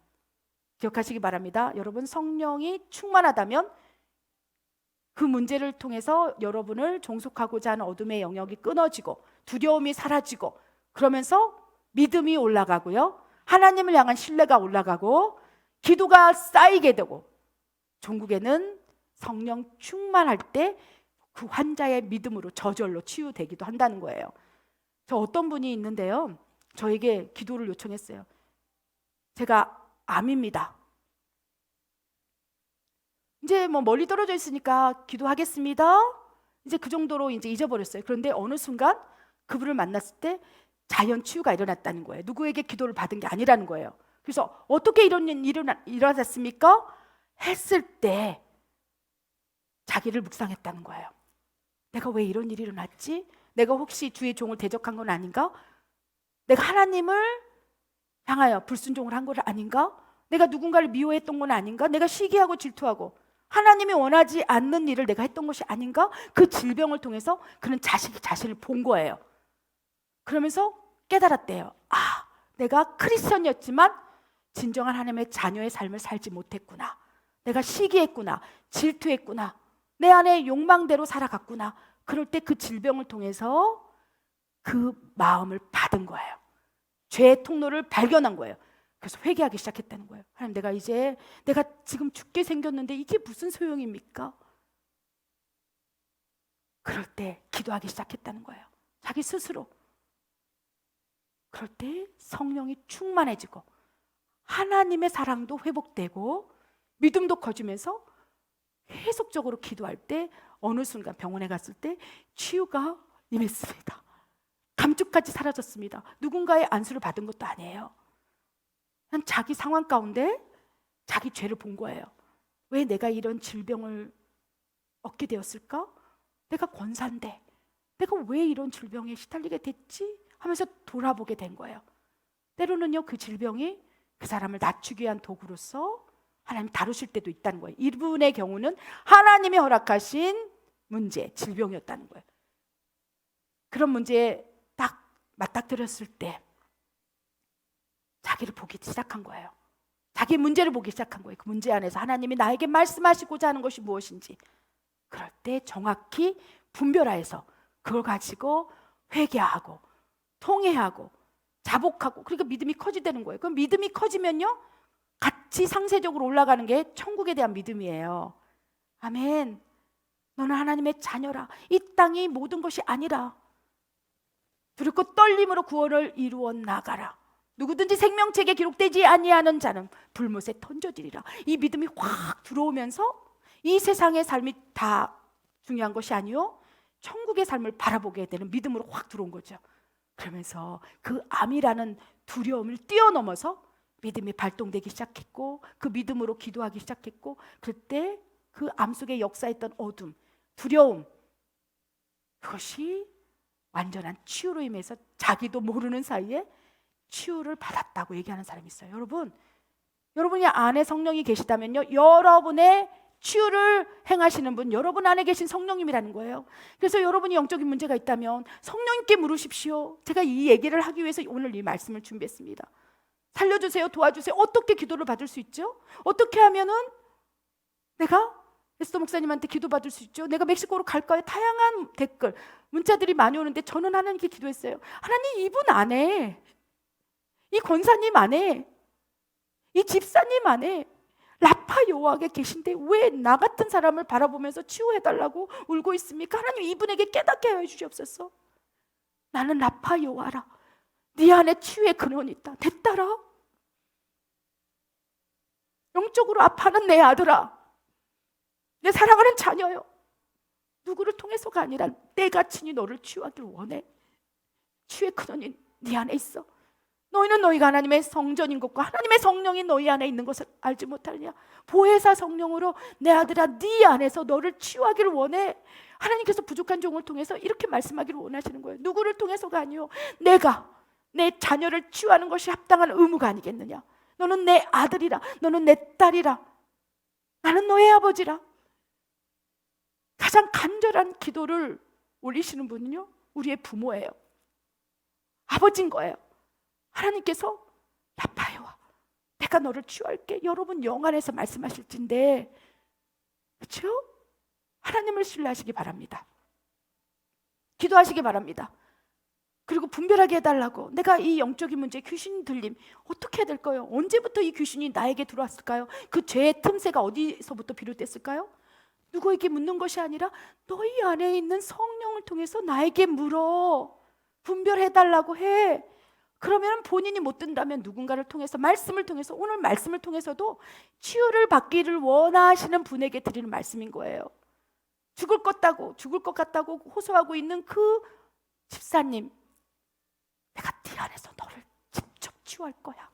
기억하시기 바랍니다. 여러분, 성령이 충만하다면 그 문제를 통해서 여러분을 종속하고자 하는 어둠의 영역이 끊어지고 두려움이 사라지고, 그러면서 믿음이 올라가고요, 하나님을 향한 신뢰가 올라가고 기도가 쌓이게 되고, 종국에는 성령 충만할 때 그 환자의 믿음으로 저절로 치유되기도 한다는 거예요. 저 어떤 분이 있는데요, 저에게 기도를 요청했어요. 제가 암입니다. 이제 뭐 멀리 떨어져 있으니까 기도하겠습니다. 이제 그 정도로 이제 잊어버렸어요. 그런데 어느 순간 그분을 만났을 때 자연 치유가 일어났다는 거예요. 누구에게 기도를 받은 게 아니라는 거예요. 그래서 어떻게 이런 일이 일어났습니까? 했을 때 자기를 묵상했다는 거예요. 내가 왜 이런 일이 일어났지? 내가 혹시 주의 종을 대적한 건 아닌가? 내가 하나님을 향하여 불순종을 한 건 아닌가? 내가 누군가를 미워했던 건 아닌가? 내가 시기하고 질투하고 하나님이 원하지 않는 일을 내가 했던 것이 아닌가? 그 질병을 통해서 그는 자신을 본 거예요. 그러면서 깨달았대요. 아, 내가 크리스천이었지만 진정한 하나님의 자녀의 삶을 살지 못했구나. 내가 시기했구나. 질투했구나. 내 안에 욕망대로 살아갔구나. 그럴 때 그 질병을 통해서 그 마음을 받은 거예요. 죄의 통로를 발견한 거예요. 그래서 회개하기 시작했다는 거예요. 하나님, 내가 지금 죽게 생겼는데 이게 무슨 소용입니까? 그럴 때 기도하기 시작했다는 거예요. 자기 스스로. 그럴 때 성령이 충만해지고 하나님의 사랑도 회복되고 믿음도 커지면서 계속적으로 기도할 때 어느 순간 병원에 갔을 때 치유가 임했습니다. 감쪽같이 사라졌습니다. 누군가의 안수를 받은 것도 아니에요. 그냥 자기 상황 가운데 자기 죄를 본 거예요. 왜 내가 이런 질병을 얻게 되었을까? 내가 권사인데 내가 왜 이런 질병에 시달리게 됐지? 하면서 돌아보게 된 거예요. 때로는요, 그 질병이 그 사람을 낮추기 위한 도구로서 하나님 다루실 때도 있다는 거예요. 이분의 경우는 하나님이 허락하신 문제, 질병이었다는 거예요. 그런 문제에 딱 맞닥뜨렸을 때 자기를 보기 시작한 거예요. 자기 문제를 보기 시작한 거예요. 그 문제 안에서 하나님이 나에게 말씀하시고자 하는 것이 무엇인지. 그럴 때 정확히 분별하여서 그걸 가지고 회개하고 통회하고 자복하고, 그러니까 믿음이 커지되는 거예요. 그럼 믿음이 커지면요, 같이 상세적으로 올라가는 게 천국에 대한 믿음이에요. 아멘. 너는 하나님의 자녀라. 이 땅이 모든 것이 아니라 두렵고 떨림으로 구원을 이루어 나가라. 누구든지 생명책에 기록되지 아니하는 자는 불못에 던져지리라. 이 믿음이 확 들어오면서 이 세상의 삶이 다 중요한 것이 아니요, 천국의 삶을 바라보게 되는 믿음으로 확 들어온 거죠. 그러면서 그 암이라는 두려움을 뛰어넘어서 믿음이 발동되기 시작했고, 그 믿음으로 기도하기 시작했고, 그때 그 암 속에 역사했던 어둠, 두려움, 그것이 완전한 치유로 인해서 자기도 모르는 사이에 치유를 받았다고 얘기하는 사람이 있어요. 여러분이 안에 성령이 계시다면요, 여러분의 치유를 행하시는 분, 여러분 안에 계신 성령님이라는 거예요. 그래서 여러분이 영적인 문제가 있다면 성령님께 물으십시오. 제가 이 얘기를 하기 위해서 오늘 이 말씀을 준비했습니다. 살려주세요, 도와주세요. 어떻게 기도를 받을 수 있죠? 어떻게 하면은 내가 에스더 목사님한테 기도받을 수 있죠? 내가 멕시코로 갈까요? 다양한 댓글, 문자들이 많이 오는데 저는 하나님께 기도했어요. 하나님, 이분 안에, 이 권사님 안에, 이 집사님 안에 라파 여호와가 계신데 왜 나 같은 사람을 바라보면서 치유해달라고 울고 있습니까? 하나님, 이분에게 깨닫게 하여 주시옵소서. 나는 라파 여호와라. 네 안에 치유의 근원이 있다. 내 딸아, 영적으로 아파하는 내 아들아, 내 사랑하는 자녀요, 누구를 통해서가 아니라 내가 친히 너를 치유하길 원해. 치유의 근원이 네 안에 있어. 너희는 너희가 하나님의 성전인 것과 하나님의 성령이 너희 안에 있는 것을 알지 못하느냐. 보혜사 성령으로 내 아들아, 네 안에서 너를 치유하기를 원해. 하나님께서 부족한 종을 통해서 이렇게 말씀하기를 원하시는 거예요. 누구를 통해서가 아니요, 내가 내 자녀를 치유하는 것이 합당한 의무가 아니겠느냐. 너는 내 아들이라, 너는 내 딸이라, 나는 너의 아버지라. 가장 간절한 기도를 올리시는 분은요, 우리의 부모예요. 아버지인 거예요. 하나님께서 라파여와 내가 너를 치유할게. 여러분 영 안에서 말씀하실진데, 그렇죠? 하나님을 신뢰하시기 바랍니다. 기도하시기 바랍니다. 그리고 분별하게 해달라고. 내가 이 영적인 문제, 귀신 들림 어떻게 해야 될까요? 언제부터 이 귀신이 나에게 들어왔을까요? 그 죄의 틈새가 어디서부터 비롯됐을까요? 누구에게 묻는 것이 아니라 너희 안에 있는 성령을 통해서 나에게 물어. 분별해달라고 해. 그러면 본인이 못 든다면 누군가를 통해서, 말씀을 통해서, 오늘 말씀을 통해서도 치유를 받기를 원하시는 분에게 드리는 말씀인 거예요. 죽을 것 같다고 호소하고 있는 그 집사님, 내가 네 안에서 너를 직접 치유할 거야.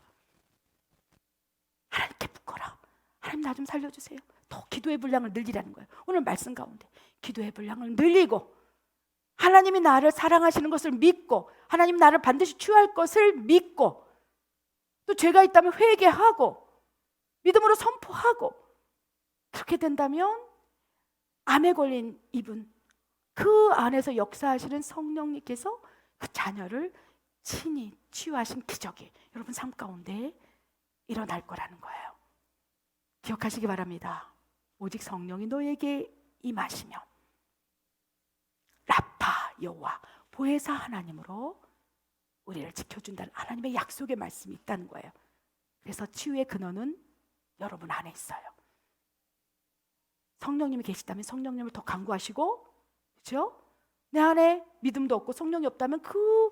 하나님께 묻거라. 하나님, 나 좀 살려주세요. 더 기도의 분량을 늘리라는 거예요. 오늘 말씀 가운데 기도의 분량을 늘리고, 하나님이 나를 사랑하시는 것을 믿고, 하나님 나를 반드시 치유할 것을 믿고, 또 죄가 있다면 회개하고 믿음으로 선포하고, 그렇게 된다면 암에 걸린 이분, 그 안에서 역사하시는 성령님께서 그 자녀를 친히 치유하신 기적이 여러분 삶 가운데 일어날 거라는 거예요. 기억하시기 바랍니다. 오직 성령이 너에게 임하시면 라파 여호와, 보혜사 하나님으로 우리를 지켜준다는 하나님의 약속의 말씀이 있다는 거예요. 그래서 치유의 근원은 여러분 안에 있어요. 성령님이 계시다면 성령님을 더 간구하시고, 그렇죠? 내 안에 믿음도 없고 성령이 없다면 그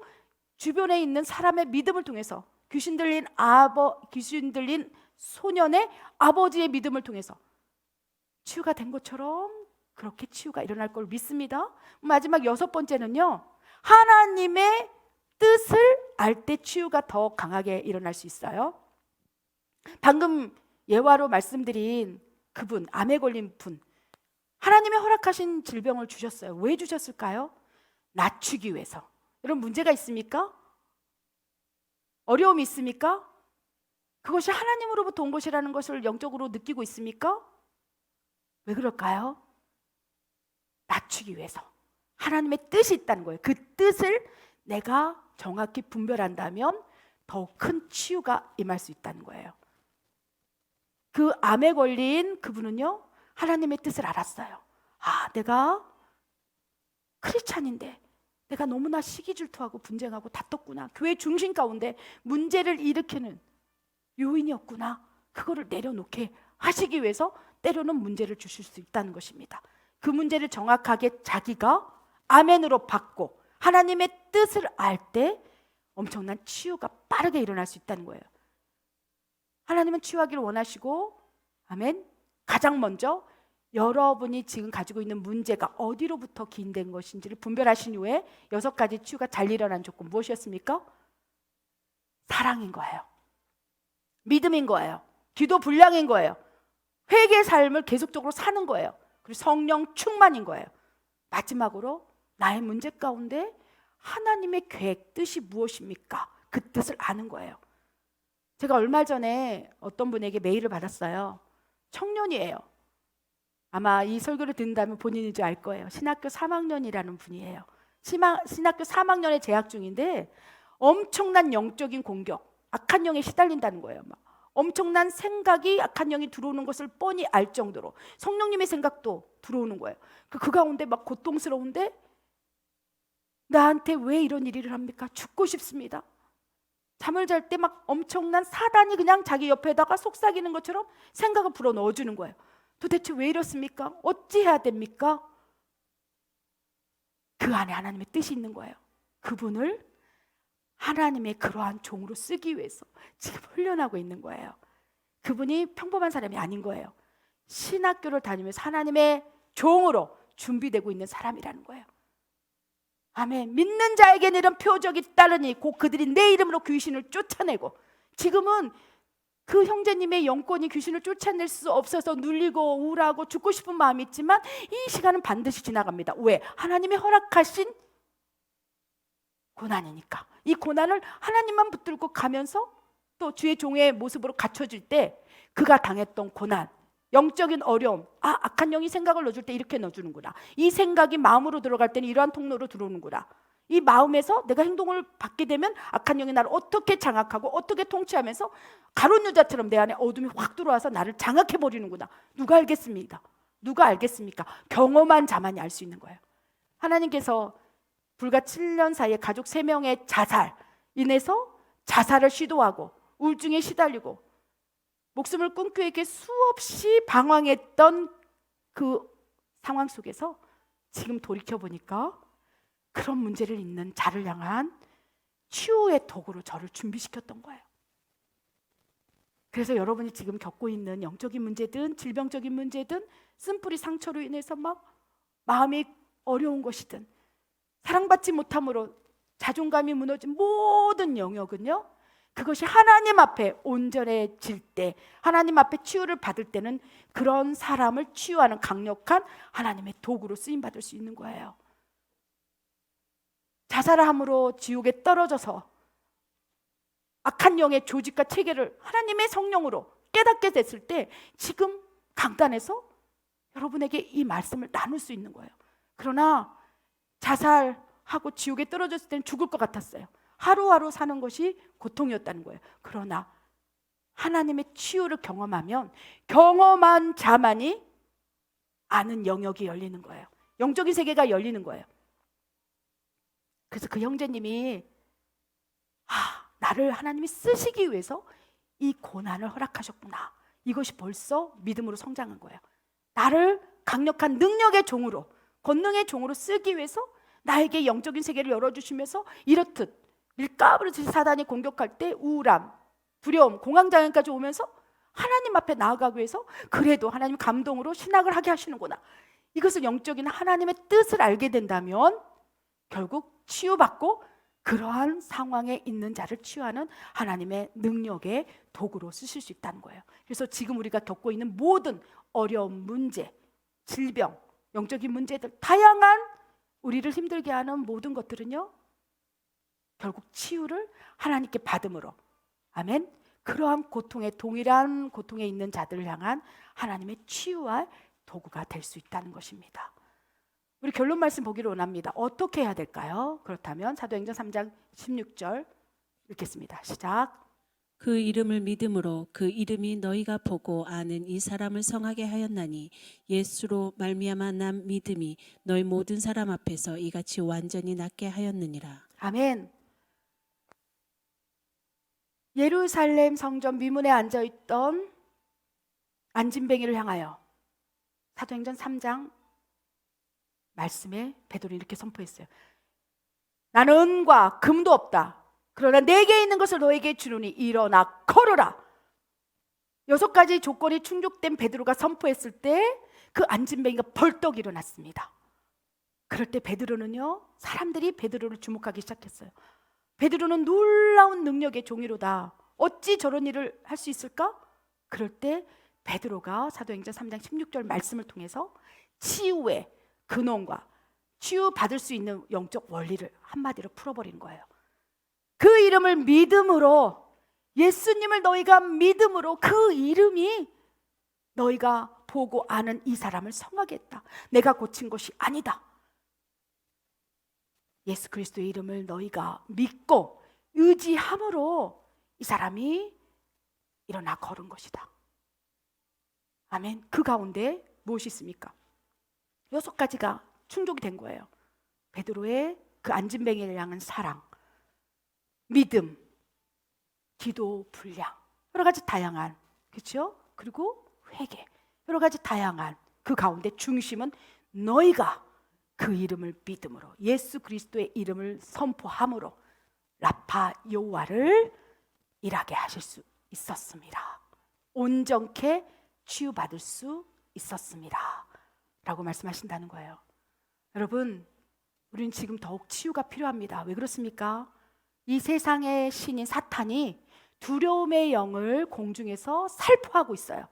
주변에 있는 사람의 믿음을 통해서, 귀신 들린 소년의 아버지의 믿음을 통해서 치유가 된 것처럼 그렇게 치유가 일어날 걸 믿습니다. 마지막 6번째는요, 하나님의 뜻을 알 때 치유가 더 강하게 일어날 수 있어요. 방금 예화로 말씀드린 그분, 암에 걸린 분, 하나님이 허락하신 질병을 주셨어요. 왜 주셨을까요? 낮추기 위해서. 여러분, 문제가 있습니까? 어려움이 있습니까? 그것이 하나님으로부터 온 것이라는 것을 영적으로 느끼고 있습니까? 왜 그럴까요? 낮추기 위해서. 하나님의 뜻이 있다는 거예요. 그 뜻을 내가 정확히 분별한다면 더욱 큰 치유가 임할 수 있다는 거예요. 그 암에 걸린 그분은요, 하나님의 뜻을 알았어요. 아, 내가 크리스찬인데 내가 너무나 시기질투하고 분쟁하고 다퉜구나. 교회 중심 가운데 문제를 일으키는 요인이었구나. 그거를 내려놓게 하시기 위해서 때로는 문제를 주실 수 있다는 것입니다. 그 문제를 정확하게 자기가 아멘으로 받고 하나님의 뜻을 알 때 엄청난 치유가 빠르게 일어날 수 있다는 거예요. 하나님은 치유하기를 원하시고, 아멘. 가장 먼저 여러분이 지금 가지고 있는 문제가 어디로부터 기인된 것인지를 분별하신 후에 6가지 치유가 잘 일어난 조건 무엇이었습니까? 사랑인 거예요. 믿음인 거예요. 기도 분량인 거예요. 회개의 삶을 계속적으로 사는 거예요. 그리고 성령 충만인 거예요. 마지막으로 나의 문제 가운데 하나님의 계획, 뜻이 무엇입니까? 그 뜻을 아는 거예요. 제가 얼마 전에 어떤 분에게 메일을 받았어요. 청년이에요. 아마 이 설교를 듣는다면 본인인지 알 거예요. 신학교 3학년이라는 분이에요. 신학교 3학년에 재학 중인데 엄청난 영적인 공격, 악한 영에 시달린다는 거예요. 막 엄청난 생각이 악한 영이 들어오는 것을 뻔히 알 정도로 성령님의 생각도 들어오는 거예요. 그 가운데 막 고통스러운데 나한테 왜 이런 일을 합니까? 죽고 싶습니다. 잠을 잘 때 막 엄청난 사단이 그냥 자기 옆에다가 속삭이는 것처럼 생각을 불어 넣어주는 거예요. 도대체 왜 이렇습니까? 어찌해야 됩니까? 그 안에 하나님의 뜻이 있는 거예요. 그분을 하나님의 그러한 종으로 쓰기 위해서 지금 훈련하고 있는 거예요. 그분이 평범한 사람이 아닌 거예요. 신학교를 다니면서 하나님의 종으로 준비되고 있는 사람이라는 거예요. 아멘. 믿는 자에게는 이런 표적이 따르니 곧 그들이 내 이름으로 귀신을 쫓아내고, 지금은 그 형제님의 영권이 귀신을 쫓아낼 수 없어서 눌리고 우울하고 죽고 싶은 마음이 있지만 이 시간은 반드시 지나갑니다. 왜? 하나님이 허락하신 고난이니까. 이 고난을 하나님만 붙들고 가면서 또 주의 종의 모습으로 갖춰질 때 그가 당했던 고난, 영적인 어려움, 악한 영이 생각을 넣어줄 때 이렇게 넣어주는구나. 이 생각이 마음으로 들어갈 때는 이러한 통로로 들어오는구나. 이 마음에서 내가 행동을 받게 되면 악한 영이 나를 어떻게 장악하고 어떻게 통치하면서 가룟 유다처럼 내 안에 어둠이 확 들어와서 나를 장악해버리는구나. 누가 알겠습니까? 누가 알겠습니까? 경험한 자만이 알 수 있는 거예요. 하나님께서 불과 7년 사이에 가족 3명의 자살 인해서 자살을 시도하고 우울증에 시달리고 목숨을 끊기 위해 수없이 방황했던 그 상황 속에서 지금 돌이켜보니까 그런 문제를 있는 자를 향한 치유의 도구로 저를 준비시켰던 거예요. 그래서 여러분이 지금 겪고 있는 영적인 문제든 질병적인 문제든 쓴뿌리 상처로 인해서 막 마음이 어려운 것이든 사랑받지 못함으로 자존감이 무너진 모든 영역은요, 그것이 하나님 앞에 온전해질 때, 하나님 앞에 치유를 받을 때는 그런 사람을 치유하는 강력한 하나님의 도구로 쓰임받을 수 있는 거예요. 자살을 함으로 지옥에 떨어져서 악한 영의 조직과 체계를 하나님의 성령으로 깨닫게 됐을 때 지금 강단에서 여러분에게 이 말씀을 나눌 수 있는 거예요. 그러나 자살하고 지옥에 떨어졌을 때는 죽을 것 같았어요. 하루하루 사는 것이 고통이었다는 거예요. 그러나 하나님의 치유를 경험하면 경험한 자만이 아는 영역이 열리는 거예요. 영적인 세계가 열리는 거예요. 그래서 그 형제님이 나를 하나님이 쓰시기 위해서 이 고난을 허락하셨구나. 이것이 벌써 믿음으로 성장한 거예요. 나를 강력한 능력의 종으로, 권능의 종으로 쓰기 위해서 나에게 영적인 세계를 열어주시면서 이렇듯 밀가부르듯이 사단이 공격할 때 우울함, 두려움, 공황장애까지 오면서 하나님 앞에 나아가기 위해서 그래도 하나님 감동으로 신학을 하게 하시는구나. 이것을 영적인 하나님의 뜻을 알게 된다면 결국 치유받고 그러한 상황에 있는 자를 치유하는 하나님의 능력의 도구로 쓰실 수 있다는 거예요. 그래서 지금 우리가 겪고 있는 모든 어려운 문제, 질병, 영적인 문제들, 다양한 우리를 힘들게 하는 모든 것들은요, 결국 치유를 하나님께 받음으로, 아멘, 그러한 고통에, 동일한 고통에 있는 자들을 향한 하나님의 치유할 도구가 될 수 있다는 것입니다. 우리 결론 말씀 보기를 원합니다. 어떻게 해야 될까요? 그렇다면 사도행전 3장 16절 읽겠습니다. 시작. 그 이름을 믿음으로 그 이름이 너희가 보고 아는 이 사람을 성하게 하였나니 예수로 말미암아 난 믿음이 너희 모든 사람 앞에서 이같이 완전히 낫게 하였느니라. 아멘. 예루살렘 성전 미문에 앉아있던 안진뱅이를 향하여 사도행전 3장 말씀에 베드로 이렇게 선포했어요. 나는 은과 금도 없다. 그러나 내게 있는 것을 너에게 주노니 일어나 걸어라. 6가지 조건이 충족된 베드로가 선포했을 때 그 안진뱅이가 벌떡 일어났습니다. 그럴 때 베드로는요, 사람들이 베드로를 주목하기 시작했어요. 베드로는 놀라운 능력의 종이로다. 어찌 저런 일을 할 수 있을까? 그럴 때 베드로가 사도행전 3장 16절 말씀을 통해서 치유의 근원과 치유받을 수 있는 영적 원리를 한마디로 풀어버린 거예요. 그 이름을 믿음으로, 예수님을 너희가 믿음으로 그 이름이 너희가 보고 아는 이 사람을 성하게 했다. 내가 고친 것이 아니다. 예수 그리스도의 이름을 너희가 믿고 의지함으로 이 사람이 일어나 걸은 것이다. 아멘. 그 가운데 무엇이 있습니까? 6가지가 충족이 된 거예요. 베드로의 그 안진뱅이를 향한 사랑, 믿음, 기도, 분량, 여러 가지 다양한, 그렇죠? 그리고 회개, 여러 가지 다양한 그 가운데 중심은 너희가 그 이름을 믿음으로, 예수 그리스도의 이름을 선포함으로 라파 여호와를 일하게 하실 수 있었습니다. 온전케 치유받을 수 있었습니다 라고 말씀하신다는 거예요. 여러분, 우리는 지금 더욱 치유가 필요합니다. 왜 그렇습니까? 이 세상의 신인 사탄이 두려움의 영을 공중에서 살포하고 있어요.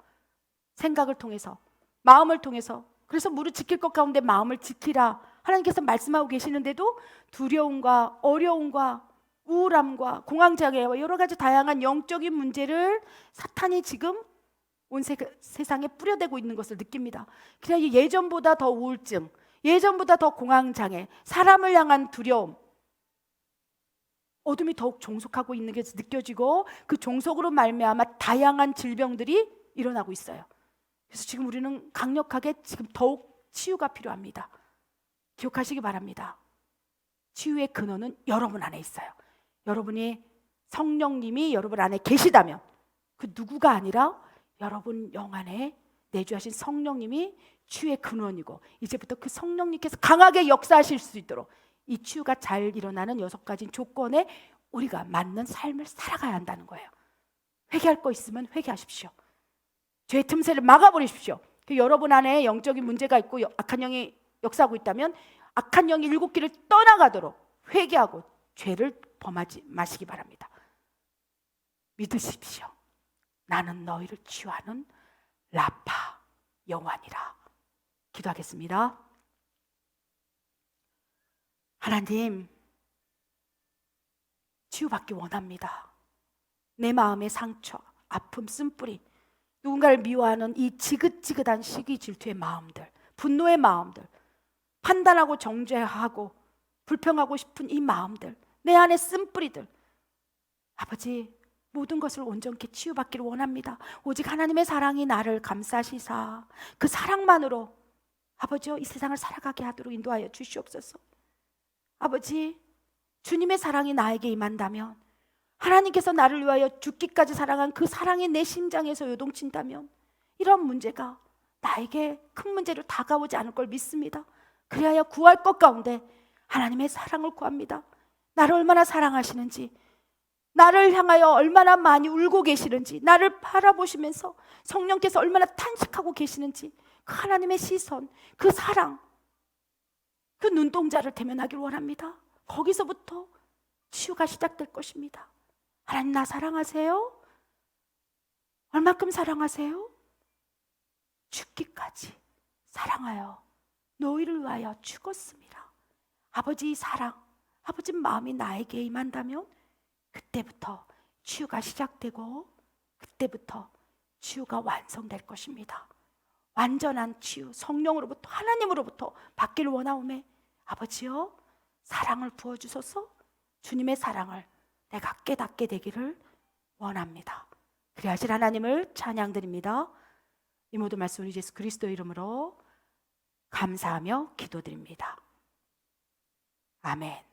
생각을 통해서, 마음을 통해서. 그래서 무릇 지킬 것 가운데 마음을 지키라 하나님께서 말씀하고 계시는데도 두려움과 어려움과 우울함과 공황장애와 여러 가지 다양한 영적인 문제를 사탄이 지금 온 세상에 뿌려대고 있는 것을 느낍니다. 그냥 예전보다 더 우울증, 예전보다 더 공황장애, 사람을 향한 두려움, 어둠이 더욱 종속하고 있는 게 느껴지고 그 종속으로 말미암아 다양한 질병들이 일어나고 있어요. 그래서 지금 우리는 강력하게 지금 더욱 치유가 필요합니다. 기억하시기 바랍니다. 치유의 근원은 여러분 안에 있어요. 여러분이 성령님이 여러분 안에 계시다면 그 누구가 아니라 여러분 영 안에 내주하신 성령님이 치유의 근원이고 이제부터 그 성령님께서 강하게 역사하실 수 있도록 이 치유가 잘 일어나는 6가지 조건에 우리가 맞는 삶을 살아가야 한다는 거예요. 회개할 거 있으면 회개하십시오. 죄의 틈새를 막아버리십시오. 여러분 안에 영적인 문제가 있고 악한 영이 역사하고 있다면 악한 영이 7길을 떠나가도록 회개하고 죄를 범하지 마시기 바랍니다. 믿으십시오. 나는 너희를 치유하는 라파 여호와니라. 기도하겠습니다. 하나님, 치유받기 원합니다. 내 마음의 상처, 아픔, 쓴뿌리, 누군가를 미워하는 이 지긋지긋한 시기 질투의 마음들, 분노의 마음들, 판단하고 정죄하고 불평하고 싶은 이 마음들, 내 안에 쓴뿌리들, 아버지 모든 것을 온전케 치유받기를 원합니다. 오직 하나님의 사랑이 나를 감싸시사 그 사랑만으로 아버지여 이 세상을 살아가게 하도록 인도하여 주시옵소서. 아버지, 주님의 사랑이 나에게 임한다면, 하나님께서 나를 위하여 죽기까지 사랑한 그 사랑이 내 심장에서 요동친다면 이런 문제가 나에게 큰 문제로 다가오지 않을 걸 믿습니다. 그리하여 구할 것 가운데 하나님의 사랑을 구합니다. 나를 얼마나 사랑하시는지, 나를 향하여 얼마나 많이 울고 계시는지, 나를 바라보시면서 성령께서 얼마나 탄식하고 계시는지 그 하나님의 시선, 그 사랑, 그 눈동자를 대면하기를 원합니다. 거기서부터 치유가 시작될 것입니다. 하나님, 나 사랑하세요? 얼마큼 사랑하세요? 죽기까지 사랑하여 너희를 위하여 죽었습니다. 아버지 사랑, 아버지 마음이 나에게 임한다면 그때부터 치유가 시작되고 그때부터 치유가 완성될 것입니다. 완전한 치유, 성령으로부터 하나님으로부터 받기를 원하오매 아버지여 사랑을 부어주소서. 주님의 사랑을 내가 깨닫게 되기를 원합니다. 그리하실 하나님을 찬양드립니다. 이 모든 말씀 우리 예수 그리스도의 이름으로 감사하며 기도드립니다. 아멘.